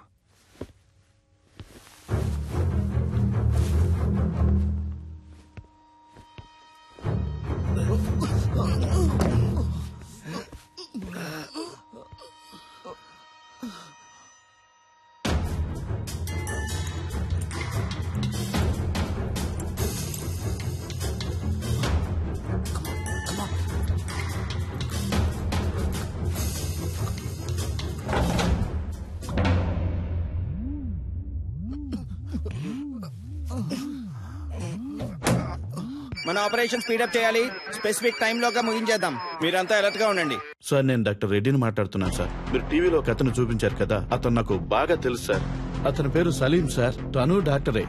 మన ఆపరేషన్ స్పీడప్ చేయాలి. స్పెసిఫిక్ టైం లోగా ముగించేద్దాం. మీరంతా అలర్ట్ గా ఉండండి. సార్, నేను డాక్టర్ రెడ్డిని మాట్లాడుతున్నాను సార్. మీరు టీవీలో ఒక అతను చూపించారు కదా, అతను నాకు బాగా తెలుసు సార్. అతని పేరు సలీం సార్. తను డాక్టరే.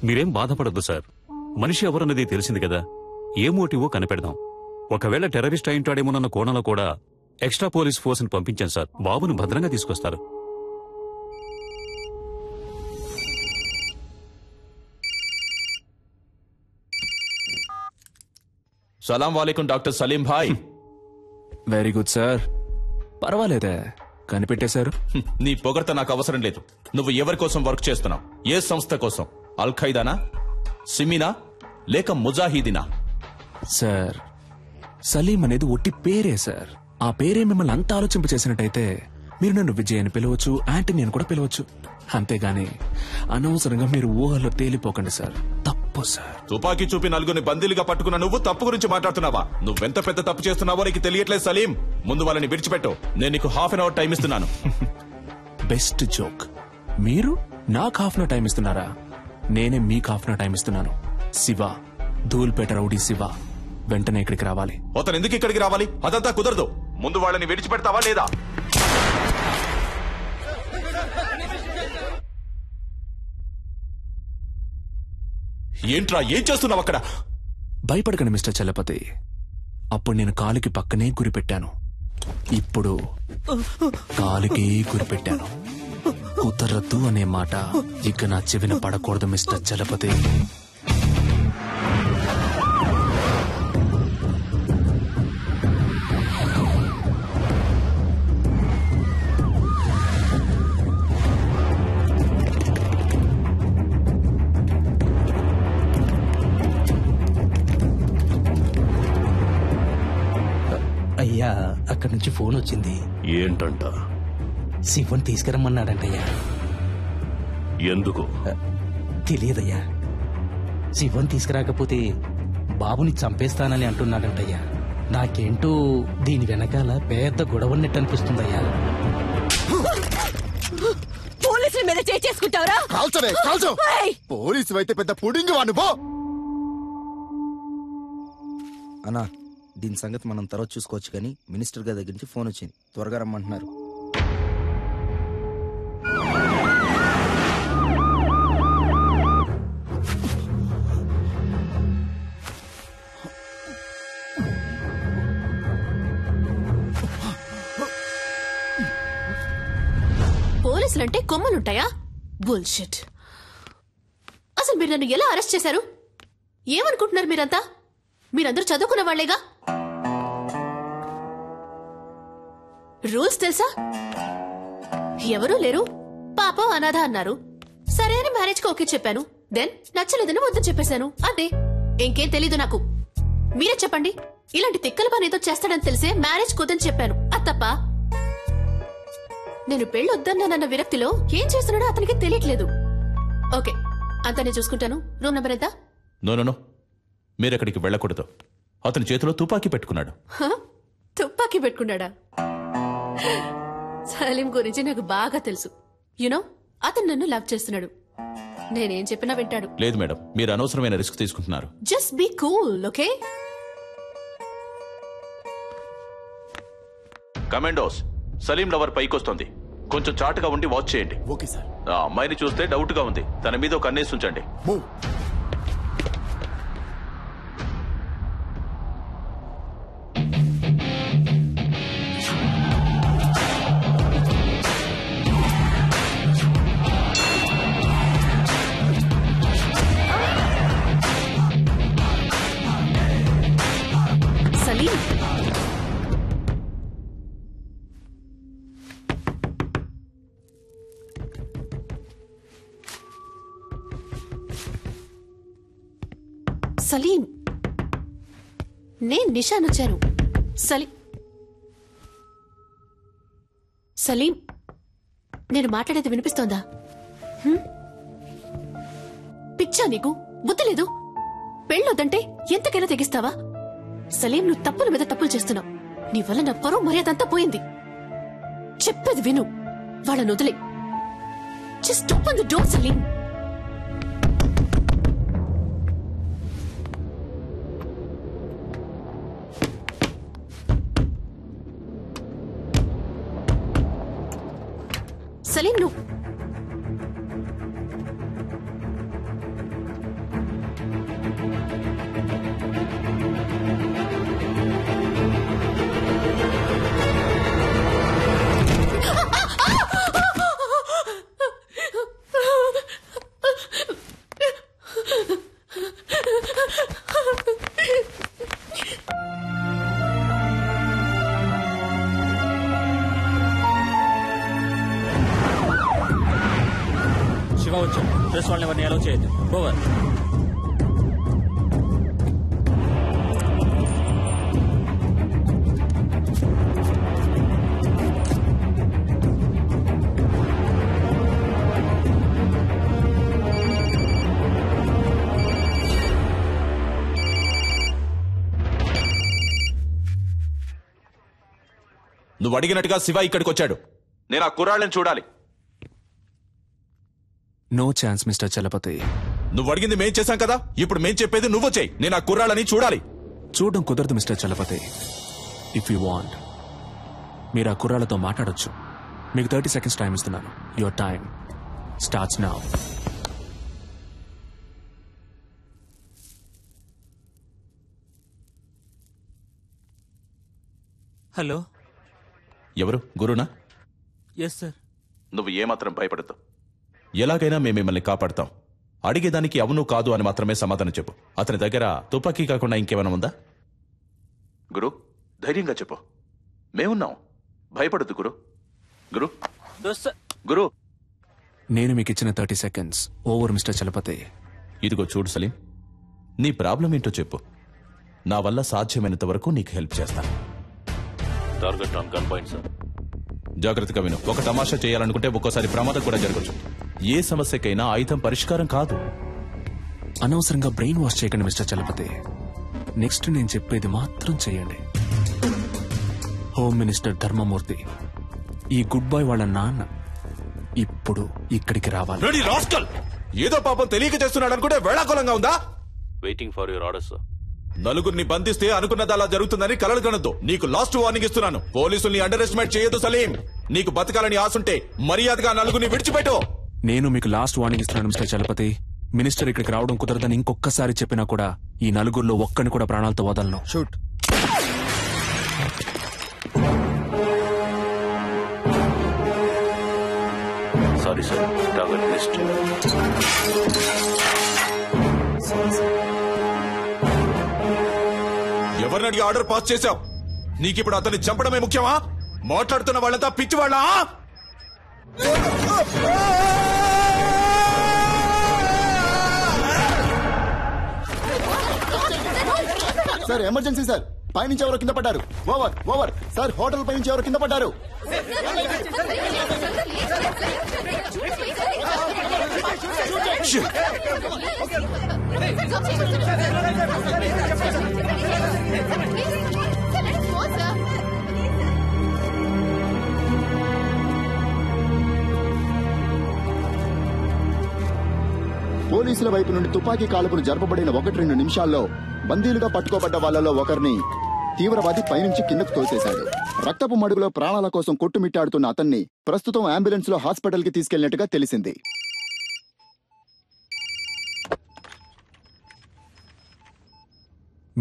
మీరేం బాధపడద్దు సార్. మనిషి ఎవరన్నది తెలిసింది కదా. ఏ మోటివో కనిపెడదాం. ఒకవేళ టెర్రరిస్ట్ అయింటాడేమోనన్న కోణంలో కూడా ఎక్స్ట్రా పోలీస్ ఫోర్స్ ని పంపించాను సార్. బాబును భద్రంగా తీసుకొస్తారు. సలాం వాలేకుం డాక్టర్ సలీం భాయ్. Very good sir. పర్వాలేదే, కనిపెట్టేశారు. నీ పొగడ్త నాకు అవసరం లేదు. నువ్వు ఎవరి కోసం వర్క్ చేస్తున్నావు? ఏ సంస్థ కోసం? అల్ ఖైదానా, సిమీనా, లేక ముజాహిదీనా? సార్, సలీం అనేది ఒట్టి పేరే సార్. ఆ పేరే మిమ్మల్ని అంత ఆలోచింపచేసినట్టయితే మీరు నన్ను విజయ్ అని పిలవచ్చు, యాంటనీ అని కూడా పిలవచ్చు. అంతేగాని అనవసరంగా మీరు ఊహల్లో తేలిపోకండి సార్. తప్పు సార్. తుపాకీ చూపి నలుగురిని బందీలుగా పట్టుకున్న నువ్వు తప్పు గురించి మాట్లాడుతున్నావా? నువ్వెంత పెద్ద తప్పు చేస్తున్నావో నీకు తెలియట్లేదు సలీం. ముందు వాళ్ళని విడిచిపెట్టు. నేను నీకు ½ అన్ అవర్ టైం ఇస్తున్నాను. Best joke. మీరు నాకు ½ అన్ అవర్ టైం ఇస్తున్నారా? నేనే మీకు ½ అన్ అవర్ టైం ఇస్తున్నాను. శివ, ధూల్పేట రౌడీ శివ వెంటనే ఇక్కడికి రావాలి. అతను ఎందుకు ఇక్కడికి రావాలి? అదంతా కుదరదు. ముందు వాళ్ళని విడిచిపెడతావా లేదా? ఏంట్రా, ఏం చేస్తున్నావు అక్కడ? భయపడకండి మిస్టర్ చలపతి. అప్పుడు నేను కాలుకి పక్కనే గురిపెట్టాను. ఇప్పుడు కాలుకి గురిపెట్టాను. కుదరద్దు అనే మాట ఇక నా చెవిన పడకూడదు మిస్టర్ చలపతి. అయ్యా, అక్కడి నుంచి ఫోన్ వచ్చింది. ఏంటంట? శివన్ తీసుకురమ్మన్నాడంటయ్యా. ఎందుకు తెలియదయ్యా. శివన్ తీసుకురాకపోతే బాబుని చంపేస్తానని అంటున్నాడంటయ్యా. నాకేంటో దీని వెనకాల పెద్ద గొడవన్నట్టు అనిపిస్తుందయ్యా. పోలీసుల మీద చేసుకుంటావరా? కాల్చవే, కాల్చు. పోలీసు అయితే పెద్ద పుడింగి వాడు. అన్నా, దీని సంగతి మనం తర్వాత చూసుకోవచ్చు, కానీ మినిస్టర్ గారి దగ్గర నుంచి ఫోన్ వచ్చింది. త్వరగా రమ్మంటున్నారు. పోలీసులంటే కొమ్మలుంటాయా? బుల్షిట్. అసలు మీరు నన్ను ఎలా అరెస్ట్ చేశారు? ఏమనుకుంటున్నారు మీరంతా? మీరందరూ చదువుకున్న వాళ్లేగా. రూల్స్ తెలుసా? ఎవరూ లేరు, పాపం అనాథ అన్నారు. సరే అని మ్యారేజ్ కి ఓకే చెప్పాను. దెన్ నచ్చలేదని వద్దని చెప్పేశాను. అదే, ఇంకేం తెలీదు నాకు. మీరే చెప్పండి. ఇలాంటి తిక్కల పని ఏదో చేస్తాడని తెలిసే మ్యారేజ్ కుదని చెప్పాను. అది తప్ప? నేను పెళ్ళొద్దన్నానన్న విరక్తిలో ఏం చేస్తున్నాడో అతనికి తెలియట్లేదు. ఓకే, అంతా నేను చూసుకుంటాను. రూమ్ నెంబర్ ఎంత? నో, మీరెక్కడికి వెళ్ళకూడదు. అతని చేతిలో తుపాకీ పెట్టుకున్నాడు. తుపాకీ పెట్టుకున్నాడా? సలీం గురించి నాకు బాగా తెలుసు. యునో, అతను నన్ను లవ్ చేస్తున్నాడు. నేనేం చెప్పినా వింటాడు. లేదు మేడం, మీరు అనవసరమైన రిస్క్ తీసుకుంటున్నారు. Just be cool, okay? Commandos, Salim lover పైకొస్తుంది. కొంచెం చాటుగా ఉండి వాచ్ చేయండి. Okay sir. ఆ అమ్మాయిని చూస్తే డౌట్ గా ఉంది. తన మీద ఒక కన్నేసి ఉంచండి. సలీం, సలీం, నేను నిషాన్ వచ్చాను. సలీం, నేను మాట్లాడేది వినిపిస్తోందా? పిచ్చా నీకు? బుద్ధి లేదు? పెళ్ళొద్దంటే ఎంతకైనా తెగిస్తావా? సలీం, నువ్వు తప్పుల మీద తప్పులు చేస్తున్నావు. నీ వల్ల నా పరువు మర్యాదంతా పోయింది. చెప్పేది విను. వాళ్ళని వదిలే. Just open the door Salim. Salim, నువ్వు పోవచ్చు. ప్రెస్ వాళ్ళని ఎవరిని అలౌ చేయొద్దు. ఓవర్. నువ్వు అడిగినట్టుగా శివ ఇక్కడికి వచ్చాడు. నేను ఆ కుర్రాళ్ళని చూడాలి. No chance mister Chalapathi. నువ్వు అడిగింది మేం చేశాం కదా, ఇప్పుడు మేం చెప్పేది నువ్వు చేయి. నేను ఆ కుర్రాళ్ళని చూడాలి. చూడడం కుదరదు mister Chalapathi. If you want మీరు ఆ కుర్రాళ్ళతో మాట్లాడొచ్చు. మీకు 30 seconds టైం ఇస్తున్నాను. Your time starts now. Hello, ఎవరు? గురునా? Yes sir. నువ్వు ఏమాత్రం భయపడద్దు. ఎలాగైనా మేము మిమ్మల్ని కాపాడుతాం. అడిగేదానికి అవును కాదు అని మాత్రమే సమాధానం చెప్పు. అతని దగ్గర తుపాకీ కాకుండా ఇంకేమైనా ఉందా? గురు, ధైర్యంగా చెప్పు. మేమున్నాం. భయపడద్దు గురు. గురు గురు నేను మీకు ఇచ్చిన 30 seconds ఓవర్ మిస్టర్ చలపతి. ఇదిగో చూడు సలీం, నీ ప్రాబ్లం ఏంటో చెప్పు. నా వల్ల సాధ్యమైనంత వరకు నీకు హెల్ప్ చేస్తాను. Target on gun point sir. జాగ్రత్తగా విను. ఒక తమాషా చేయాలనుకుంటే ఒక్కోసారి ప్రమాదం కూడా జరగచ్చు. ఏ సమస్యకైనా ఆయుధం పరిష్కారం కాదు. అనవసరంగా బ్రెయిన్ వాష్ చేయకండి మిస్టర్ చలపతి. నెక్స్ట్ నేను చెప్పేది మాత్రం చేయండి. హోమ్ మినిస్టర్ ధర్మమూర్తి, ఈ గుడ్ బాయ్ వాళ్ళ నాన్న ఇప్పుడు ఇక్కడికి రావాలి. Ready rascal! ఏదో పాపం తెలియక చేస్తున్నాడు అనుకుంటే వేళాకులంగా ఉందా? Waiting for your order sir. నలుగురిని బంధిస్తే అనుకున్నది అలా జరుగుతుందని కలలు కనొద్దు. నీకు లాస్ట్ వార్నింగ్ ఇస్తున్నాను. పోలీసుల్ని అండర్ ఎస్టిమేట్ చేయొద్దు సలీం. నీకు బతకాలని ఆశుంటే మర్యాదగా నలుగురిని విడిచిపెట్టు. నేను మీకు లాస్ట్ వార్నింగ్ ఇస్తున్నాను మిస్టర్ చలపతి. మినిస్టర్ ఇక్కడికి రావడం కుదరదని ఇంకొకసారి చెప్పినా కూడా ఈ నలుగురిలో ఒక్కని కూడా ప్రాణాలతో వదలను. Shoot. Sorry sir, target missed. ఎవరిని అడిగి ఆర్డర్ పాస్ చేశావు? నీకిప్పుడు అతన్ని చంపడమే ముఖ్యమా? మాట్లాడుతున్న వాళ్ళంతా పిచ్చివాళ్ళ? Sir emergency sir. పైనుంచి ఎవరో కింద పడ్డారు. Over over sir. హోటల్ పైనుంచి ఎవరో కింద పడ్డారు. పోలీసుల వైపు నుండి తుపాకీ కాల్పులు జరపబడిన 1-2 నిమిషాల్లో బందీలుగా పట్టుకోబడ్డ వాళ్లలో ఒకరిని తీవ్రవాది పైనుంచి కిందకు తోసేశాడు. రక్తపు మడుగులో ప్రాణాల కోసం కొట్టుమిట్టాడుతున్న అతన్ని ప్రస్తుతం అంబులెన్స్ లో హాస్పిటల్ కి తీసుకెళ్లినట్టుగా తెలిసింది.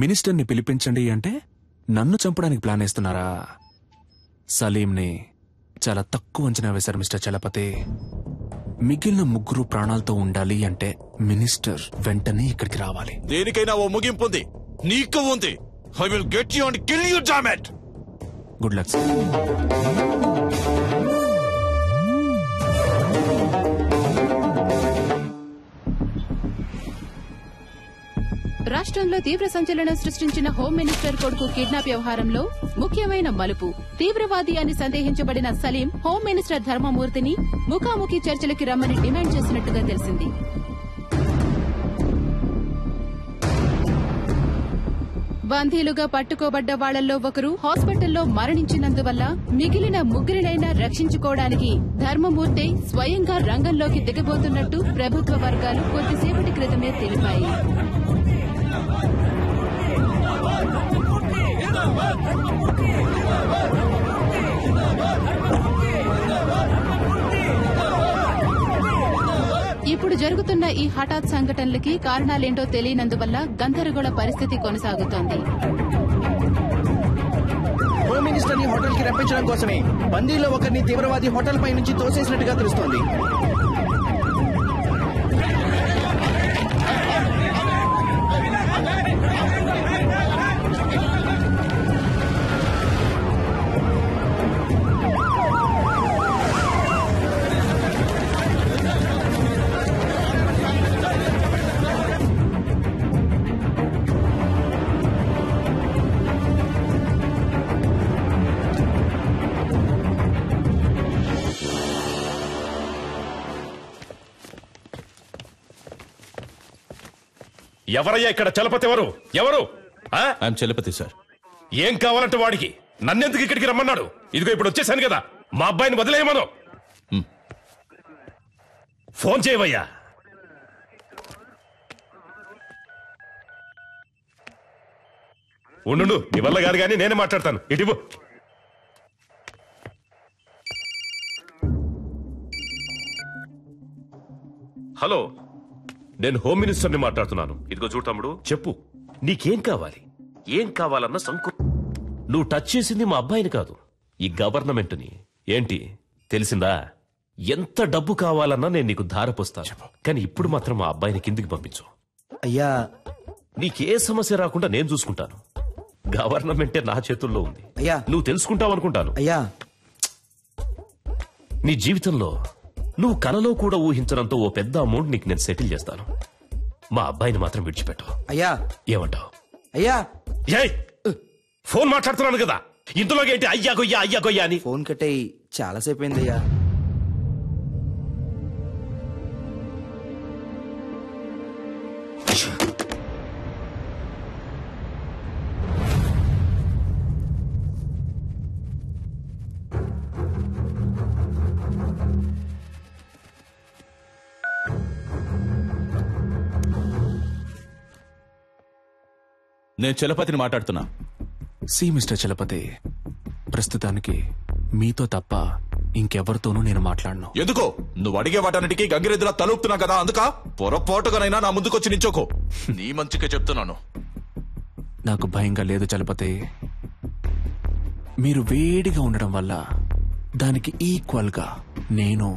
మినిస్టర్ని పిలిపించండి అంటే నన్ను చంపడానికి ప్లాన్ వేస్తున్నారా? సలీంని చాలా తక్కువ అంచనా వేశారు మిస్టర్ చలపతి. మిగిలిన ముగ్గురు ప్రాణాలతో ఉండాలి అంటే మినిస్టర్ వెంటనే ఇక్కడికి రావాలి. దేనికైనా ఓ ముగింపు ఉంది. నీకు ఉంది. I will get you and kill you, damn it. Good luck sir. రాష్ట్రంలో తీవ్ర సంచలనం సృష్టించిన హోం మినిస్టర్ కొడుకు కిడ్నాప్ వ్యవహారంలో ముఖ్యమైన మలుపు. తీవ్రవాది అని సందేహించబడిన సలీం హోం మినిస్టర్ ధర్మమూర్తిని ముఖాముఖి చర్చలకి రమ్మని డిమాండ్ చేసినట్టుగా తెలిసింది. బందీలుగా పట్టుకోబడ్డ వాళ్లలో ఒకరు హాస్పిటల్లో మరణించినందువల్ల మిగిలిన ముగ్గురినైనా రక్షించుకోవడానికి ధర్మమూర్తి స్వయంగా రంగంలోకి దిగబోతున్నట్టు ప్రభుత్వ వర్గాలు కొద్దిసేపటి క్రితమే తెలిపాయి. ఇప్పుడు జరుగుతున్న ఈ హఠాత్ సంఘటనలకి కారణాలేంటో తెలియనందువల్ల గందరగోళ పరిస్థితి కొనసాగుతోంది. హోమ్ మినిస్టర్ ని హోటల్ కి రప్పించడం కోసమే బందీలో ఒకరిని తీవ్రవాది హోటల్ పై నుంచి తోసేసినట్టుగా తెలుస్తోంది. ఎవరయ్యా ఇక్కడ చలపతి? ఎవరు ఎవరు? I'm Chalapathi sir. ఏం కావాలంటే వాడికి? నన్నెందుకు ఇక్కడికి రమ్మన్నాడు? ఇదిగో ఇప్పుడు వచ్చేసాను కదా, మా అబ్బాయిని వదిలేయమను. ఫోన్ చేయవయ్యా. ఉండు, నీ వల్ల కాదు కానీ నేనే మాట్లాడతాను. ఇటు హలో, నేను హోమ్ మినిస్టర్ని మాట్లాడుతున్నాను. ఇదిగో చూడు తమ్ముడు, చెప్పు నీకేం కావాలి? ఏం కావాలన్న నువ్వు టచ్ చేసింది మా అబ్బాయిని కాదు, ఈ గవర్నమెంట్ని. ఏంటి తెలిసిందా? ఎంత డబ్బు కావాలన్నా నేను నీకు ధారపోస్తాను, కానీ ఇప్పుడు మాత్రం మా అబ్బాయిని కిందికి పంపించు. అయ్యా, నీకే సమస్య రాకుండా నేను చూసుకుంటాను. గవర్నమెంటే నా చేతుల్లో ఉంది. అయ్యా, నువ్వు తెలుసుకుంటావు అనుకుంటాను. అయ్యా, నీ జీవితంలో నువ్వు కలలో కూడా ఊహించడంతో ఓ పెద్ద అమౌంట్ నీకు నేను సెటిల్ చేస్తాను. మా అబ్బాయిని మాత్రం విడిచిపెట్టు. అయ్యా, ఏమంటావు? అయ్యా, ఫోన్ మాట్లాడుతున్నాను కదా, ఇందులోకి ఏంటి అయ్యా గొయ్యా అయ్యా గొయ్యా అని? ఫోన్ కట్టయి చాలాసేపు అయిందయ్యా. నేను చలపతిని మాట్లాడుతున్నా. సి మిస్టర్ చలపతి, ప్రస్తుతానికి మీతో తప్ప ఇంకెవరితోనూ నేను మాట్లాడను. ఎందుకో? నువ్వు అడిగే వాటన్నిటికీ గంగిరెద్దులా తలుపుతున్నా కదా, అందుక పొరపాటుగానైనా నా ముందుకొచ్చి నించోకో. నీ మంచిగా చెప్తున్నాను. నాకు భయంగా లేదు చలపతి. మీరు వేడిగా ఉండడం వల్ల దానికి ఈక్వల్ గా నేను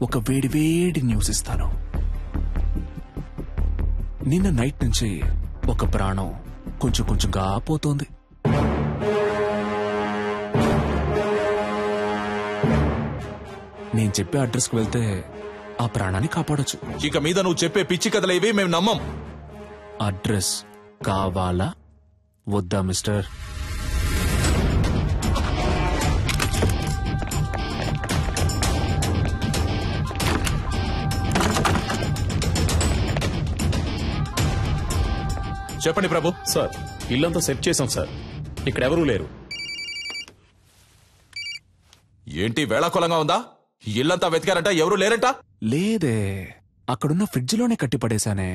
ఒక వేడి వేడి న్యూస్ ఇస్తాను. నిన్న నైట్ నుంచి ఒక ప్రాణం కొంచెం కొంచెంగా పోతోంది. నేను చెప్పే అడ్రస్కి వెళ్తే ఆ ప్రాణాన్ని కాపాడొచ్చు. ఇక మీద నువ్వు చెప్పే పిచ్చి కథలేవి మేము నమ్మం. అడ్రస్ కావాలా వద్దా మిస్టర్? చెప్పండి ప్రభు. సార్, ఇల్లంతా సెట్ చేశాం సార్, ఇక్కడ ఎవరూ లేరు. ఏంటి వేళాకోళంగా ఉందా? ఇల్లంతా వెతికారంట, ఎవరూ లేరంట? లేదే, అక్కడున్న ఫ్రిడ్జ్ లోనే కట్టిపడేశానే.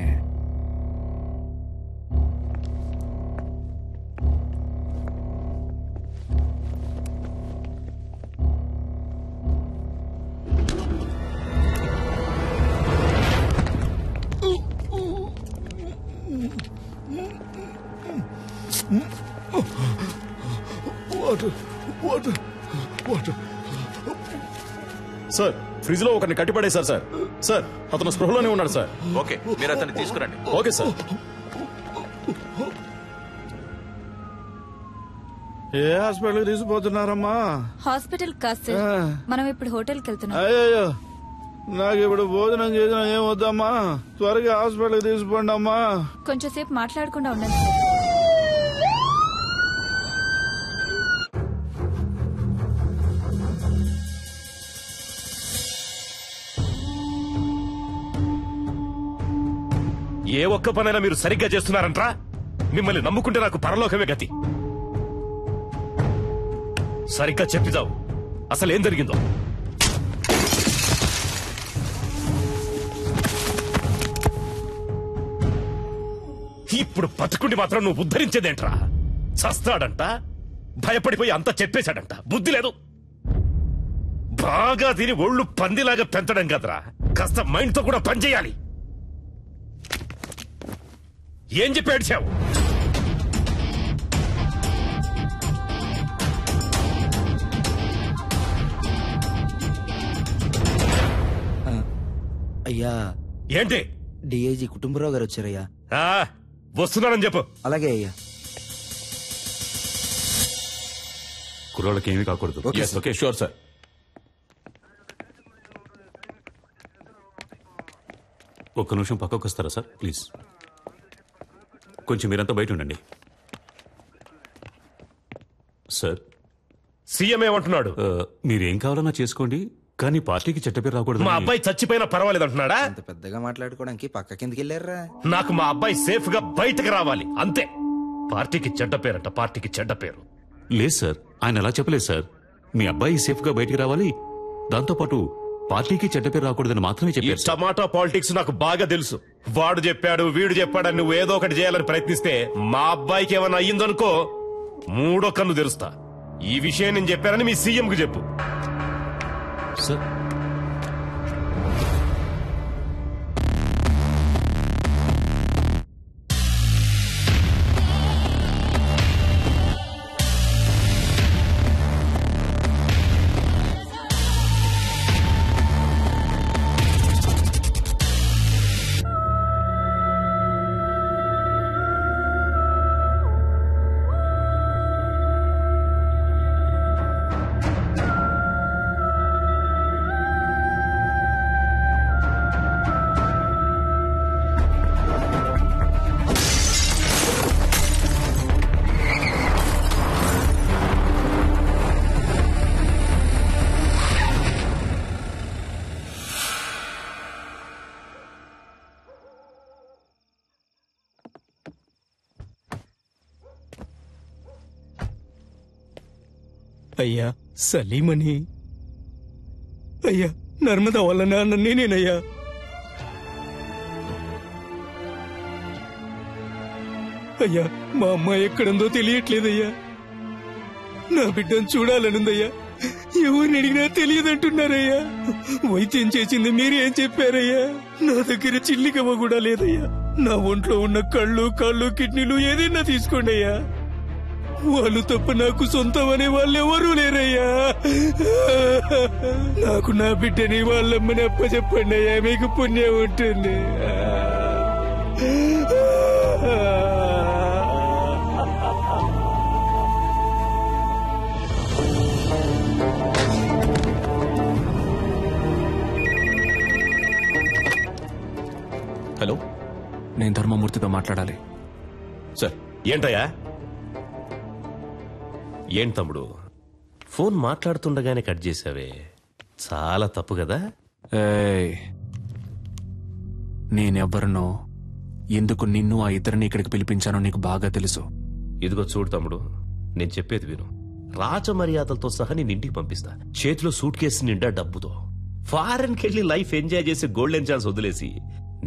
సార్, ఫ్రిడ్జ్ లో ఒకరిని కట్టిపడేశారు సార్. సార్, అతను స్పృహలోనే ఉన్నాడు సార్. ఓకే, మీరు అతన్ని తీసుకురండి. Okay sir. ఏ హాస్పిటల్ తీసుకుపోతున్నారమ్మా? హాస్పిటల్ కాదు సార్, మనం ఇప్పుడు హోటల్కి వెళ్తున్నాం. అయ్యో, నాకు ఇప్పుడు భోజనం చేసిన ఏం వద్దమ్మా, త్వరగా హాస్పిటల్ తీసుకోండి అమ్మా. కొంచెం సేపు మాట్లాడకుండా ఉండండి సార్. ఏ ఒక్క పనైనా మీరు సరిగ్గా చేస్తున్నారంట్రా? మిమ్మల్ని నమ్ముకుంటే నాకు పరలోకమే గతి. సరిగ్గా చెప్పిదావు, అసలేం జరిగిందో. ఇప్పుడు బతుకుండి మాత్రం నువ్వు ఉద్ధరించేదేంట్రా? చస్తాడంట, భయపడిపోయి అంతా చెప్పేశాడంట. బుద్ధి లేదు. బాగా తిని ఒళ్ళు పందిలాగా పెంచడం కదరా, కాస్త మైండ్తో కూడా పనిచేయాలి. ఏం చెప్పి ఏడ్చావు? అయ్యా, ఏంటి? డిఐజీ కుటుంబరావు గారు వచ్చారయ్యా. వస్తున్నానని చెప్పు. అలాగే అయ్యా. కుర్రాళ్ళకి ఏమీ కాకూడదు. Okay, sure sir. ఒక్క నిమిషం పక్కకు వస్తారా సార్ ప్లీజ్? కొంచెం మీరంతా బయట ఉండండి. సార్, సీఎం ఏమంటున్నాడు? మీరేం కావాలన్నా చేసుకోండి, కానీ పార్టీకి చెడ్డ పేరు రాకూడదు. మా అబ్బాయి చచ్చిపోయినా పర్వాలేదు అంటున్నాడా? అంత పెద్దగా మాట్లాడుకోవడానికి పక్క కిందకి వెళ్ళారా? నాకు మా అబ్బాయి సేఫ్ గా బయటకు రావాలి అంతే. పార్టీకి చెడ్డ పేరంట, పార్టీకి చెడ్డ పేరు. లేదు సార్, ఆయన అలా చెప్పలేదు సార్. మీ అబ్బాయి సేఫ్ గా బయటికి రావాలి, దాంతోపాటు పార్టీకి చెడ్డ పేరు రాకూడదని మాత్రమే ఈ చెప్పారు. టమాటా పాలిటిక్స్ నాకు బాగా తెలుసు. వాడు చెప్పాడు వీడు చెప్పాడని నువ్వు ఏదో ఒకటి చేయాలని ప్రయత్నిస్తే మా అబ్బాయికి ఏమైనా అయ్యిందనుకో మూడో కన్ను తెరుస్తా. ఈ విషయం నేను చెప్పానని మీ సీఎం కు చెప్పు. సార్ అయ్యా సలీమని, అయ్యా నర్మదా వాళ్ళ నాన్న నేనేనయ్యా. అయ్యా మా అమ్మాయి ఎక్కడుందో తెలియట్లేదయ్యా. నా బిడ్డను చూడాలనుందయ్యా. ఎవరిని అడిగినా తెలియదంటున్నారయ్యా. వైద్యం చేసింది మీరేం చెప్పారయ్యా? నా దగ్గర చిల్లికవ్వ కూడా లేదయ్యా. నా ఒంట్లో ఉన్న కళ్ళు కాళ్ళు కిడ్నీలు ఏదైనా తీసుకోండి అయ్యా. వాళ్ళు తప్ప నాకు సొంతం అనే వాళ్ళు ఎవరూ లేరయ్యా. నాకు నా బిడ్డని వాళ్ళమ్మని అప్పచెప్పండి అయ్యా, మీకు పుణ్యం ఉంటుంది. హలో, నేను ధర్మమూర్తితో మాట్లాడాలి. సార్. ఏంటయ్యా? ఏం తమ్ముడు, ఫోన్ మాట్లాడుతుండగానే కట్ చేసావే, చాలా తప్పు కదా? నేనెవ్వరినో, ఎందుకు నిన్ను ఆ ఇద్దరిని ఇక్కడికి పిలిపించానో నీకు బాగా తెలుసు. ఇదిగో చూడు తమ్ముడు, నేను చెప్పేది విను. రాజమర్యాదలతో సహా నేను ఇంటికి పంపిస్తా, చేతిలో సూట్ కేసు నిండా డబ్బుతో. ఫారెన్ కెళ్ళి లైఫ్ ఎంజాయ్ చేసి గోల్డెన్ ఛాన్స్ వదిలేసి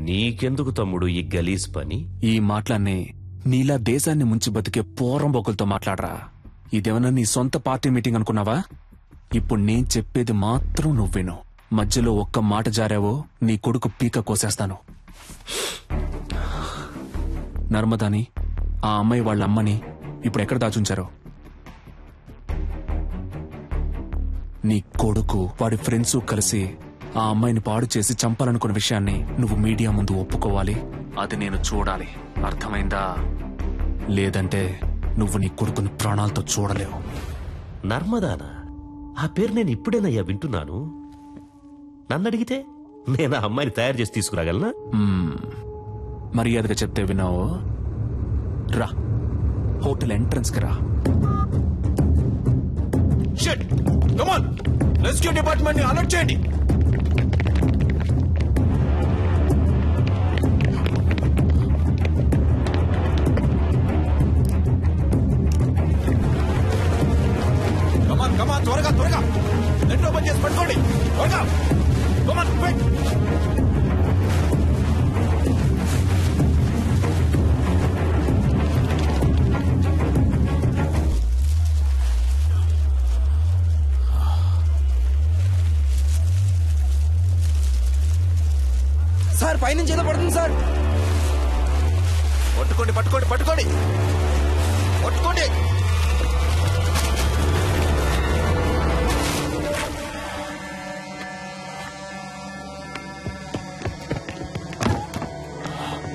నీకెందుకు తమ్ముడు ఈ గలీజ్ పని? ఈ మాటలన్నీ నీలా దేశాన్ని ముంచి బతికే పోరంబొక్కులతో మాట్లాడరా. ఇదేమన్నా నీ సొంత పార్టీ మీటింగ్ అనుకున్నావా? ఇప్పుడు నేను చెప్పేది మాత్రం నువ్వు విను. మధ్యలో ఒక్క మాట జారావో నీ కొడుకు పీక కోసేస్తాను. నర్మదాని, ఆ అమ్మాయి వాళ్ళ అమ్మని ఇప్పుడు ఎక్కడ దాచుంచారో? నీ కొడుకు వాడి ఫ్రెండ్స్ కలిసి ఆ అమ్మాయిని పాడు చేసి చంపాలనుకున్న విషయాన్ని నువ్వు మీడియా ముందు ఒప్పుకోవాలి. అది నేను చూడాలి, అర్థమైందా? లేదంటే నువ్వు నీ కొడుకుని ప్రాణాలతో చూడలేవు. నర్మదానా? ఆ పేరు నేను ఇప్పుడేనయ్యా వింటున్నాను. నన్ను అడిగితే నేను ఆ అమ్మాయిని తయారు చేసి తీసుకురాగలనా? మర్యాదగా చెప్తే విన్నావు. రా, హోటల్ ఎంట్రన్స్ కి రా. రెస్క్యూ డిపార్ట్మెంట్ ని అలర్ట్ చేయండి. కమాన్ త్వరగా త్వరగా నెట్ ఓపెన్ చేసి పట్టుకోండి. త్వరగా కమాన్ క్విక్. సార్ పైనుంచి ఏదో పడుతుంది సార్. పట్టుకోండి పట్టుకోండి పట్టుకోండి పట్టుకోండి.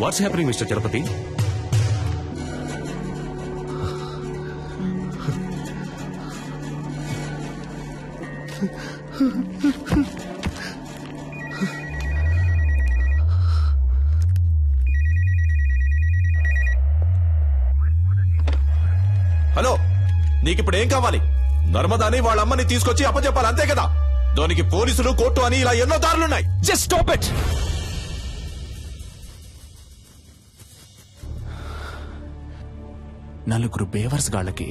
What's happening mister Chalapathi? Hello, నీకిప్పుడు ఏం కావాలి? నర్మదాని వాళ్ళ అమ్మని తీసుకొచ్చి అప్పచెప్పాలి, అంతే కదా? దానికి పోలీసులు కోర్టు అని ఇలా ఎన్నో దారులున్నాయి. Just stop it. నలుగురు బేవర్స్ గాళ్ళకి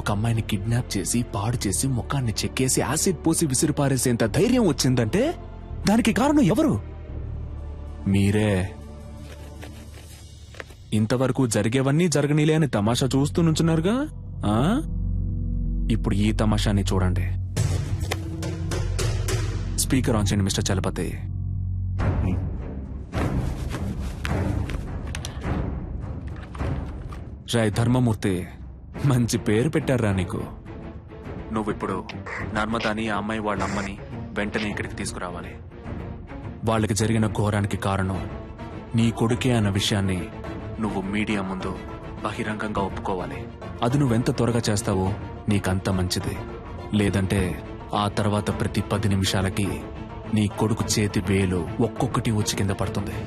ఒక అమ్మాయిని కిడ్నాప్ చేసి పాడు చేసి ముఖాన్ని చెక్కేసి యాసిడ్ పోసి విసిరిపారేసేంత ధైర్యం వచ్చిందంటే దానికి కారణం ఎవరు? మీరే. ఇంతవరకు జరిగేవన్నీ జరగనీలే అని తమాషా చూస్తూ నుంచున్నారుగా. ఇప్పుడు ఈ తమాషాని చూడండి. స్పీకర్ ఆన్ చేయండి మిస్టర్ చలపతి. రాయ్ ధర్మమూర్తి, మంచి పేరు పెట్టారా నీకు. నువ్విప్పుడు నర్మదాని ఆ అమ్మాయి వాళ్ళ అమ్మని వెంటనే ఇక్కడికి తీసుకురావాలి. వాళ్ళకి జరిగిన ఘోరానికి కారణం నీ కొడుకే అన్న విషయాన్ని నువ్వు మీడియా ముందు బహిరంగంగా ఒప్పుకోవాలి. అది నువ్వెంత త్వరగా చేస్తావో నీకంత మంచిది. లేదంటే ఆ తర్వాత ప్రతి 10 నిమిషాలకి నీ కొడుకు చేతి వేలు ఒక్కొక్కటి వచ్చి కింద పడుతుంది.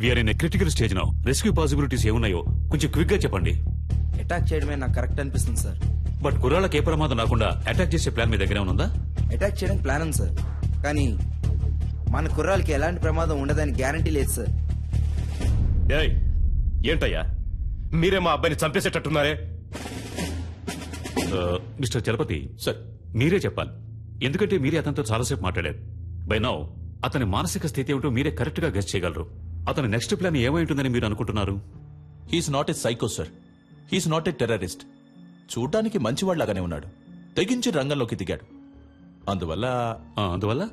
We're in a critical stage now. Rescue possibilities ఏమున్నాయో కొంచెం క్విక్ గా చెప్పండి. అటాక్ చేయడమే నాకు కరెక్ట్ అనిపిస్తుంది సార్. బట్ కుర్రాళ్ళకి ఏ ప్రమాదం రాకుండా అటాక్ చేసే ప్లాన్ మీ దగ్గర ఉందా? అటాక్ చేయడానికి ప్లాన్ ఉంది సార్, కానీ మన కుర్రాళ్ళకి ఎలాంటి ప్రమాదం ఉండదని గ్యారంటీ లేదు సార్. ఏంటయ్యా మీరే మా అబ్బాయిని చంపేసేటట్టున్నారే? మిస్టర్ చలపతి సార్, మీరే చెప్పాలి. ఎందుకంటే మీరే అతనితో చాలాసేపు మాట్లాడారు. బై నౌ అతని మానసిక స్థితి ఏమిటో మీరే కరెక్ట్ గా గెస్ చేయగలరు. అతని నెక్స్ట్ ప్లాన్ ఏమై ఉంటుందని మీరు అనుకుంటున్నారు? He's not a psycho sir, he's not a terrorist. చూడ్డానికి మంచివాళ్లాగానే ఉన్నాడు, తెగించి రంగంలోకి దిగాడు. అందువల్ల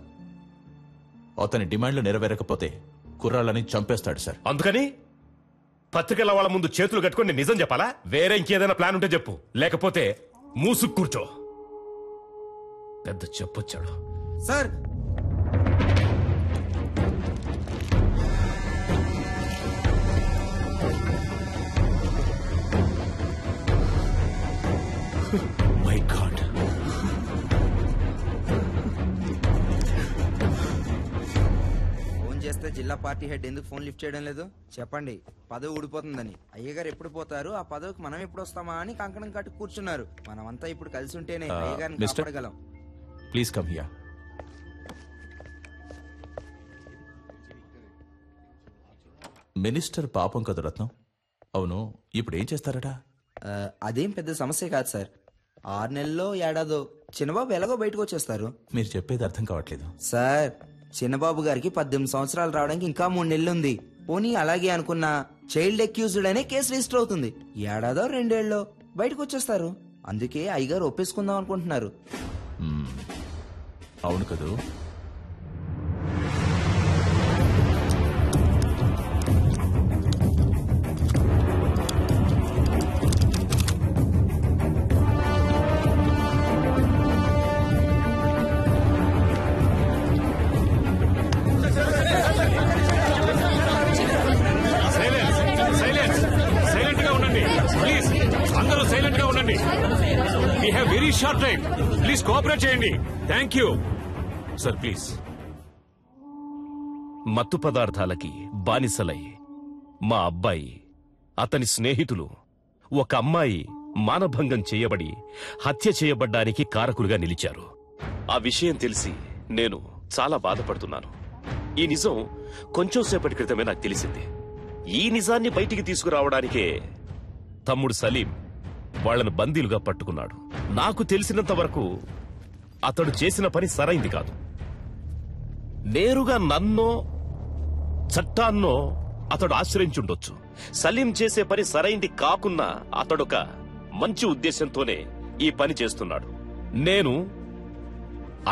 అతని డిమాండ్లు నెరవేరకపోతే కుర్రాళ్ళని చంపేస్తాడు సార్. అందుకని పత్రికల వాళ్ళ ముందు చేతులు కట్టుకొని నిజం చెప్పాలా? వేరే ఇంకేదైనా ప్లాన్ ఉంటే చెప్పు, లేకపోతే మూసుకు కూర్చో. పెద్ద చెప్పొచ్చాడు సార్. మై గాడ్, ఫోన్ చేస్తే అయితే జిల్లా పార్టీ హెడ్ ఎందుకు ఫోన్ లిఫ్ట్ చేయడం లేదు? చెప్పండి, పదవి ఊడిపోతుందని. అయ్యగారు ఎప్పుడు పోతారు, ఆ పదవికి మనం ఎప్పుడు వస్తామా అని కంకణం కట్టి కూర్చున్నారు. మనమంతా ఇప్పుడు కలిసి ఉంటేనే అయ్యగారిని కాపాడగలం. Please come here. మినిస్టర్ పాపం కదా రత్నం. అవును, ఇప్పుడు ఏం చేస్తారట? అదేం పెద్ద సమస్య కాదు సార్. 6 నెలల్లో ఏడాదో చిన్నబాబు ఎలాగో బయటకు వచ్చేస్తారు. మీరు చెప్పేది అర్థం కావట్లేదు సార్. చిన్నబాబు గారికి 18 సంవత్సరాలు రావడానికి ఇంకా 3 నెలలు ఉంది. పోనీ అలాగే అనుకున్నా చైల్డ్ అక్యూజ్డ్ అనే కేసు రిజిస్టర్ అవుతుంది. ఏడాదో 2 ఏళ్ళలో బయటకు వచ్చేస్తారు. అందుకే అయ్యగారు ఒప్పేసుకుందాం అనుకుంటున్నారు. అవును కదూ? షార్ట్ టైం, ప్లీజ్ కోఆపరేట్ చేయండి. Thank you sir. ప్లీజ్. మత్తు పదార్థాలకి బానిసలై మా అబ్బాయి, అతని స్నేహితులు, ఒక అమ్మాయి మానభంగం చేయబడి హత్య చేయబడ్డానికి కారకులుగా నిలిచారు. ఆ విషయం తెలిసి నేను చాలా బాధపడుతున్నాను. ఈ నిజం కొంచెం సేపటి క్రితమే నాకు తెలిసింది. ఈ నిజాన్ని బయటికి తీసుకురావడానికే తమ్ముడు సలీం వాళ్లను బందీలుగా పట్టుకున్నాడు. నాకు తెలిసినంత వరకు అతడు చేసిన పని సరైంది కాదు. నేరుగా నన్నో చట్టాన్నో అతడు ఆశ్రయించుండొచ్చు. సలీం చేసే పని సరైంది కాకున్నా అతడొక మంచి ఉద్దేశంతోనే ఈ పని చేస్తున్నాడు. నేను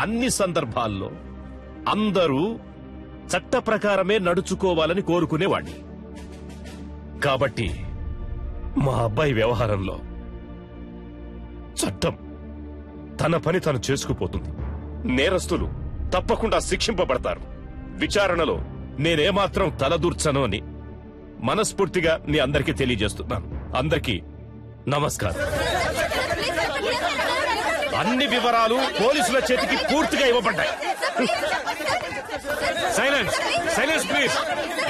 అన్ని సందర్భాల్లో అందరూ చట్ట ప్రకారమే నడుచుకోవాలని కోరుకునేవాణ్ణి. కాబట్టి మా అబ్బాయి వ్యవహారంలో చట్టం తన పని తను చేసుకుపోతుంది. నేరస్తులు తప్పకుండా శిక్షింపబడతారు. విచారణలో నేనేమాత్రం తలదూర్చను అని మనస్ఫూర్తిగా మీ అందరికీ తెలియజేస్తున్నాను. అందరికీ నమస్కారం. అన్ని వివరాలు పోలీసుల చేతికి పూర్తిగా ఇవ్వబడ్డాయి. Silence, silence please.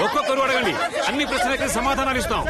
ఒక్కొక్కరు అడగండి, అన్ని ప్రశ్నలకి సమాధానాలు ఇస్తాం.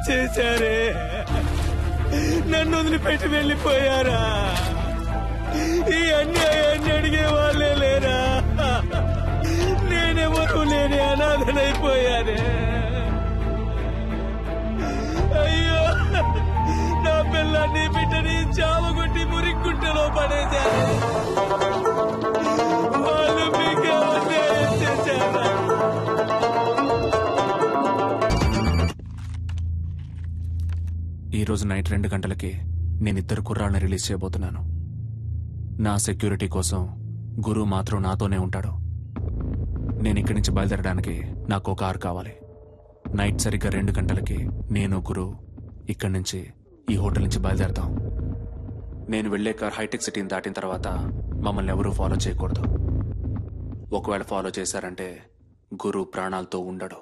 చేశారే, నన్ను వదిలిపెట్టి వెళ్ళిపోయారా? ఈ అన్యాయాన్ని అడిగే వాళ్ళే లేరా? నేనెవరూ లేని అనాథనైపోయానే. అయ్యో, నా పిల్లాన్ని బిడ్డని చావగొట్టి మురిక్కుంటలో పడేశారు. వాళ్ళు మీకే అన్యాయం చేశారా? ఈ రోజు నైట్ 2 గంటలకి నేను 2 కుర్రాళ్ళని రిలీజ్ చేయబోతున్నాను. నా సెక్యూరిటీ కోసం గురు మాత్రం నాతోనే ఉంటాడు. నేను ఇక్కడి నుంచి బయలుదేరడానికి నాకు ఒక కారు కావాలి. నైట్ సరిగ్గా 2 గంటలకి నేను గురు ఇక్కడి నుంచి ఈ హోటల్ నుంచి బయలుదేరతాం. నేను వెళ్లే కార్ హైటెక్ సిటీని దాటిన తర్వాత మమ్మల్ని ఎవరూ ఫాలో చేయకూడదు. ఒకవేళ ఫాలో చేశారంటే గురు ప్రాణాలతో ఉండడు.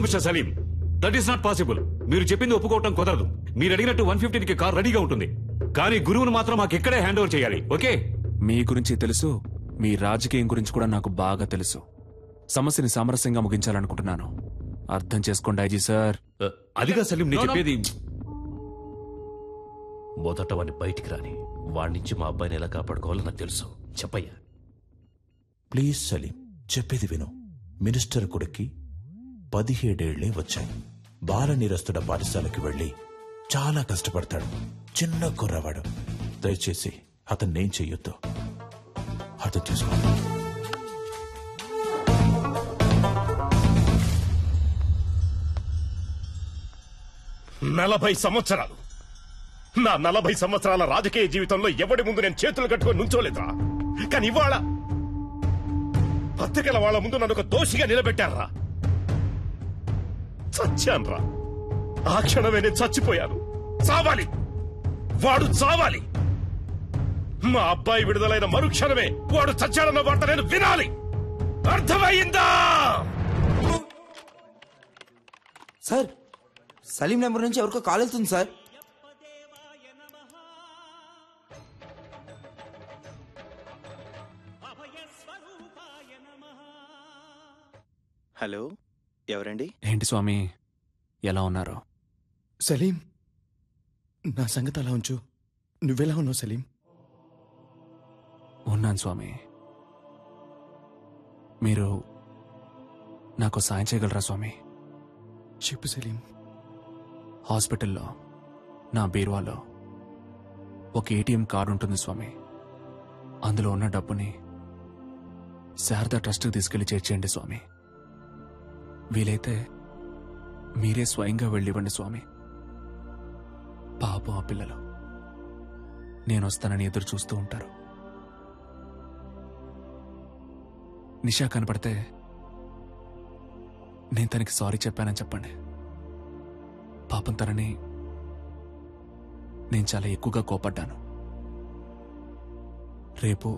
Mister Salim, that is not possible. మీరు చెప్పింది ఒప్పుకోవటం కుదరదు. మీరు అడిగినట్టు 115కి కార్ రెడీగా ఉంటుంది, కానీ గురువును మాత్రం మాకు ఇక్కడే హ్యాండ్ ఓవర్ చేయాలి. ఓకే? మీ గురించి తెలుసు, మీ రాజకీయం గురించి కూడా నాకు బాగా తెలుసు. సమస్యని సామరస్యంగా ముగించాలనుకుంటున్నాను. అర్థం చేసుకోండి ఐజీ సార్. అదిగా సలీం నేను చెప్పేది. మొదట వాడిని బయటికి రాని, వాడి నుంచి మా అబ్బాయిని ఎలా కాపాడుకోవాలో నాకు తెలుసు. చెప్పయ్యా. ప్లీజ్ సలీం, చెప్పేది విను. మినిస్టర్ కొడుక్కి 17 వచ్చాయి. బాల నిరస్తుడ పాఠశాలకు వెళ్లి చాలా కష్టపడతాడు. చిన్న కుర్రవాడు. దయచేసి అతన్నేం చెయ్యొద్దు. అర్థం చేసుకో. 40 సంవత్సరాలు నా 40 సంవత్సరాల రాజకీయ జీవితంలో ఎవడి ముందు నేను చేతులు కట్టుకొని నుంచోలేదురా. కానీ ఇవాళ పత్రికల వాళ్ళ ముందు నన్ను ఒక దోషిగా నిలబెట్టారా. చచ్చాన్రా. ఆ క్షణమే నేను చచ్చిపోయాను. చావాలి, వాడు చావాలి. మా అబ్బాయి విడుదలైన మరుక్షణమే వాడు చచ్చాడన్న వార్త నేను వినాలి. అర్థమైందా? సార్, సలీం నెంబర్ నుంచి ఎవరికో కాల్ వెళ్తుంది సార్. హలో, ఎవరండి? ఏంటి స్వామి, ఎలా ఉన్నారు? సలీం, నా సంగతి అలా ఉంచు. నువ్వెలా ఉన్నావు సలీం? ఉన్నాను స్వామి. మీరు నాకు సాయం చేయగలరా స్వామి? చెప్పు సలీం. హాస్పిటల్లో నా బీరువాలో ఒక ఏటీఎం కార్డు ఉంటుంది స్వామి. అందులో ఉన్న డబ్బుని శారదా ట్రస్ట్కి తీసుకెళ్లి చేర్చేయండి స్వామి. వీలైతే మీరే స్వయంగా వెళ్ళివ్వండి స్వామి. పాపం ఆ పిల్లలు నేను వస్తానని ఎదురు చూస్తూ ఉంటారు. నిషా కనపడితే నేను తనకి సారీ చెప్పానని చెప్పండి. పాపం తనని నేను చాలా ఎక్కువగా కోపడ్డాను. రేపు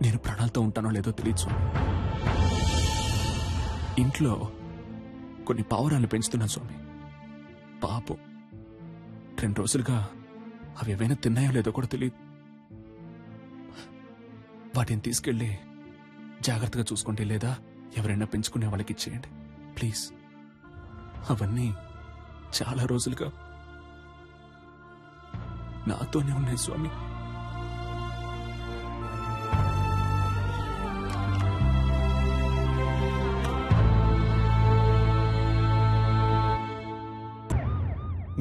నేను ప్రాణాలతో ఉంటానో లేదో తెలియదు. ఇంట్లో కొన్ని పావురాలను పెంచుతున్నాను స్వామి. పాపం 2 రోజులుగా అవి ఏవైనా తిన్నాయో లేదో కూడా తెలియదు. వాటిని తీసుకెళ్ళి జాగ్రత్తగా చూసుకోండి, లేదా ఎవరైనా పెంచుకునే వాళ్ళకి ఇచ్చేయండి ప్లీజ్. అవన్నీ చాలా రోజులుగా నాతోనే ఉన్నాయి స్వామి.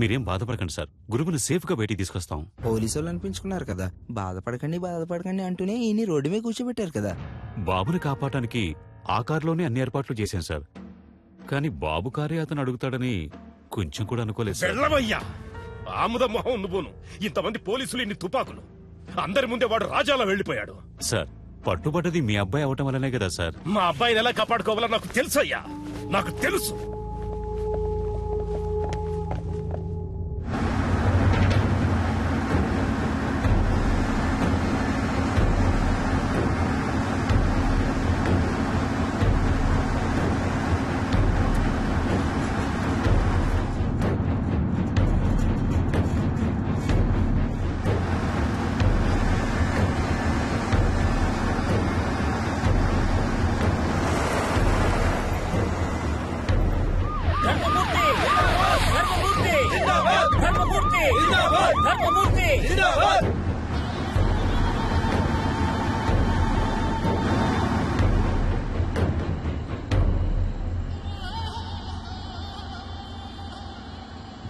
మీరేం బాధపడకండి సార్, గురువుని సేఫ్ గా బయటికి తీసుకొస్తాం. పోలీసు వాళ్ళు అనిపించుకున్నారు కదా, బాధపడకండి అంటూనే ఈయన రోడ్డు మీద కూర్చోబెట్టారు కదా. బాబుని కాపాడటానికి ఆ కారులోనే అన్ని ఏర్పాట్లు చేశాం సార్. కానీ బాబు కారే అతను అడుగుతాడని కొంచెం కూడా అనుకోలేదు సార్. వెళ్ళవయ్యా, ఆముద మొహం నువ్వును. ఇంతమంది పోలీసులు, ఇన్ని తుపాకులు, అందరి ముందే వాడు రాజాలా వెళ్లిపోయాడు. సార్, పట్టుబడ్డది మీ అబ్బాయి అవటం వల్లనే కదా సార్. మా అబ్బాయిని ఎలా కాపాడుకోవాలో నాకు తెలుసయ్యా, నాకు తెలుసు.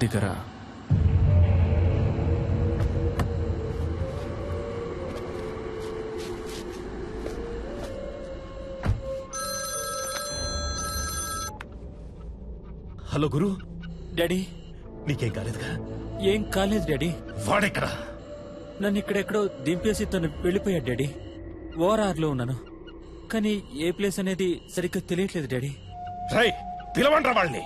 దిగరా. హలో గురు. డాడీ, నీకేం కాలేదుగా? ఏం కాలేదు డాడీ. వాడెక్కడా? నన్ను ఇక్కడెక్కడో దింపేసి తను వెళ్ళిపోయాడు డాడీ. ఓఆర్ఆర్లో ఉన్నాను, కానీ ఏ ప్లేస్ అనేది సరిగ్గా తెలియట్లేదు డాడీ. రై, పిలవండ్రా వాళ్ళని.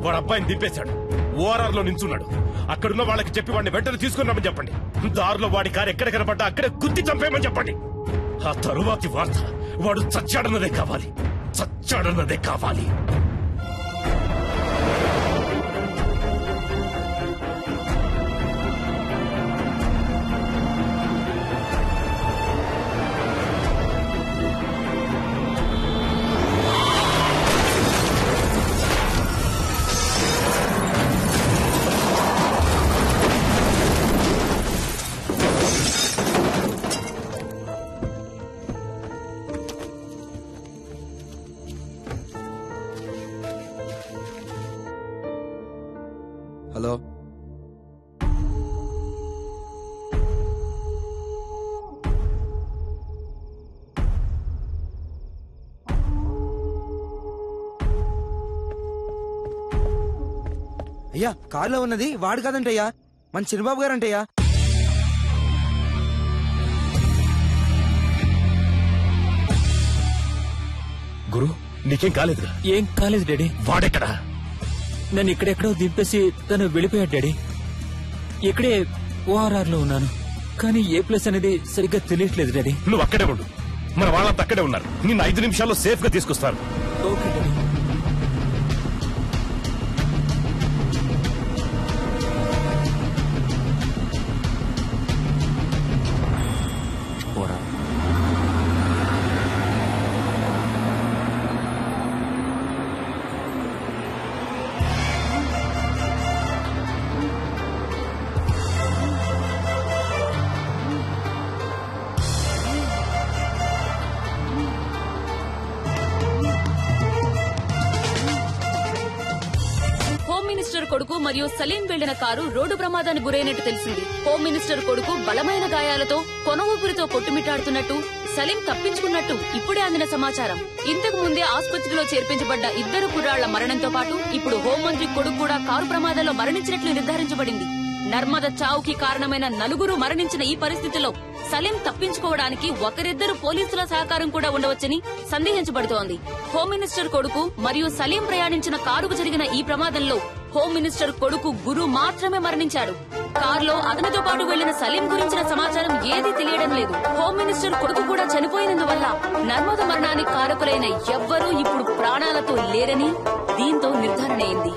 వాడు అబ్బాయిని దింపేశాడు, ఓఆర్ఆర్ లో నించున్నాడు. అక్కడున్న వాళ్ళకి చెప్పి వాడిని వెంటనే తీసుకున్నామని చెప్పండి. దారిలో వాడి కారు ఎక్కడ కనపడ్డా అక్కడే గుద్ది చంపేయమని చెప్పండి. ఆ తరువాతి వార్త వాడు చచ్చాడన్నదే కావాలి, చచ్చాడన్నదే కావాలి. అయ్యా కారులో ఉన్నది వాడు కాదంటయ్యా, మన చిన్నబాబు గారంటయ్యా. గురు నీకేం కాలేదుగా? ఏం కాలేదు డాడీ. వాడెక్కడా? నన్ను ఇక్కడెక్కడో దింపేసి తను వెళ్ళిపోయాడు డాడీ. ఇక్కడే ORR లో ఉన్నాను, కానీ ఏ ప్లేస్ అనేది సరిగ్గా తెలియట్లేదు డాడీ. నువ్వు అక్కడే ఉండు, మన వాళ్ళంతా అక్కడే ఉన్నారు. నిన్ను 5 నిమిషాల్లో సేఫ్ గా తీసుకొస్తారు. Okay daddy. కొడుకు మరియు సలీం వెళ్లిన కారు రోడ్డు ప్రమాదానికి గురైనట్టు తెలిసింది. హోమ్ మినిస్టర్ కొడుకు బలమైన గాయాలతో కొన ఊపిరితో కొట్టుమిట్టాడుతున్నట్టు, సలీం తప్పించుకున్నట్టు ఇప్పుడే అందిన సమాచారం. ఇంతకు ముందే ఆసుపత్రిలో చేర్పించబడ్డ 2 కుర్రాళ్ల మరణంతో పాటు ఇప్పుడు హోంమంత్రి కొడుకు కూడా కారు ప్రమాదంలో మరణించినట్లు నిర్ధారించబడింది. నర్మద చావుకి కారణమైన 4 మరణించిన ఈ పరిస్థితిలో సలీం తప్పించుకోవడానికి ఒకరిద్దరు పోలీసుల సహకారం కూడా ఉండవచ్చని సందేహించబడుతోంది. హోమ్ మినిస్టర్ కొడుకు మరియు సలీం ప్రయాణించిన కారుకు జరిగిన ఈ ప్రమాదంలో హోమ్ మినిస్టర్ కొడుకు గురు మాత్రమే మరణించాడు. కారులో అతనితో పాటు వెళ్లిన సలీం గురించిన సమాచారం ఏదీ తెలియడం లేదు. హోమ్ మినిస్టర్ కొడుకు కూడా చనిపోయినందువల్ల నర్మద మరణానికి కారకులైన ఎవ్వరూ ఇప్పుడు ప్రాణాలతో లేరని దీంతో నిర్ధారణ అయింది.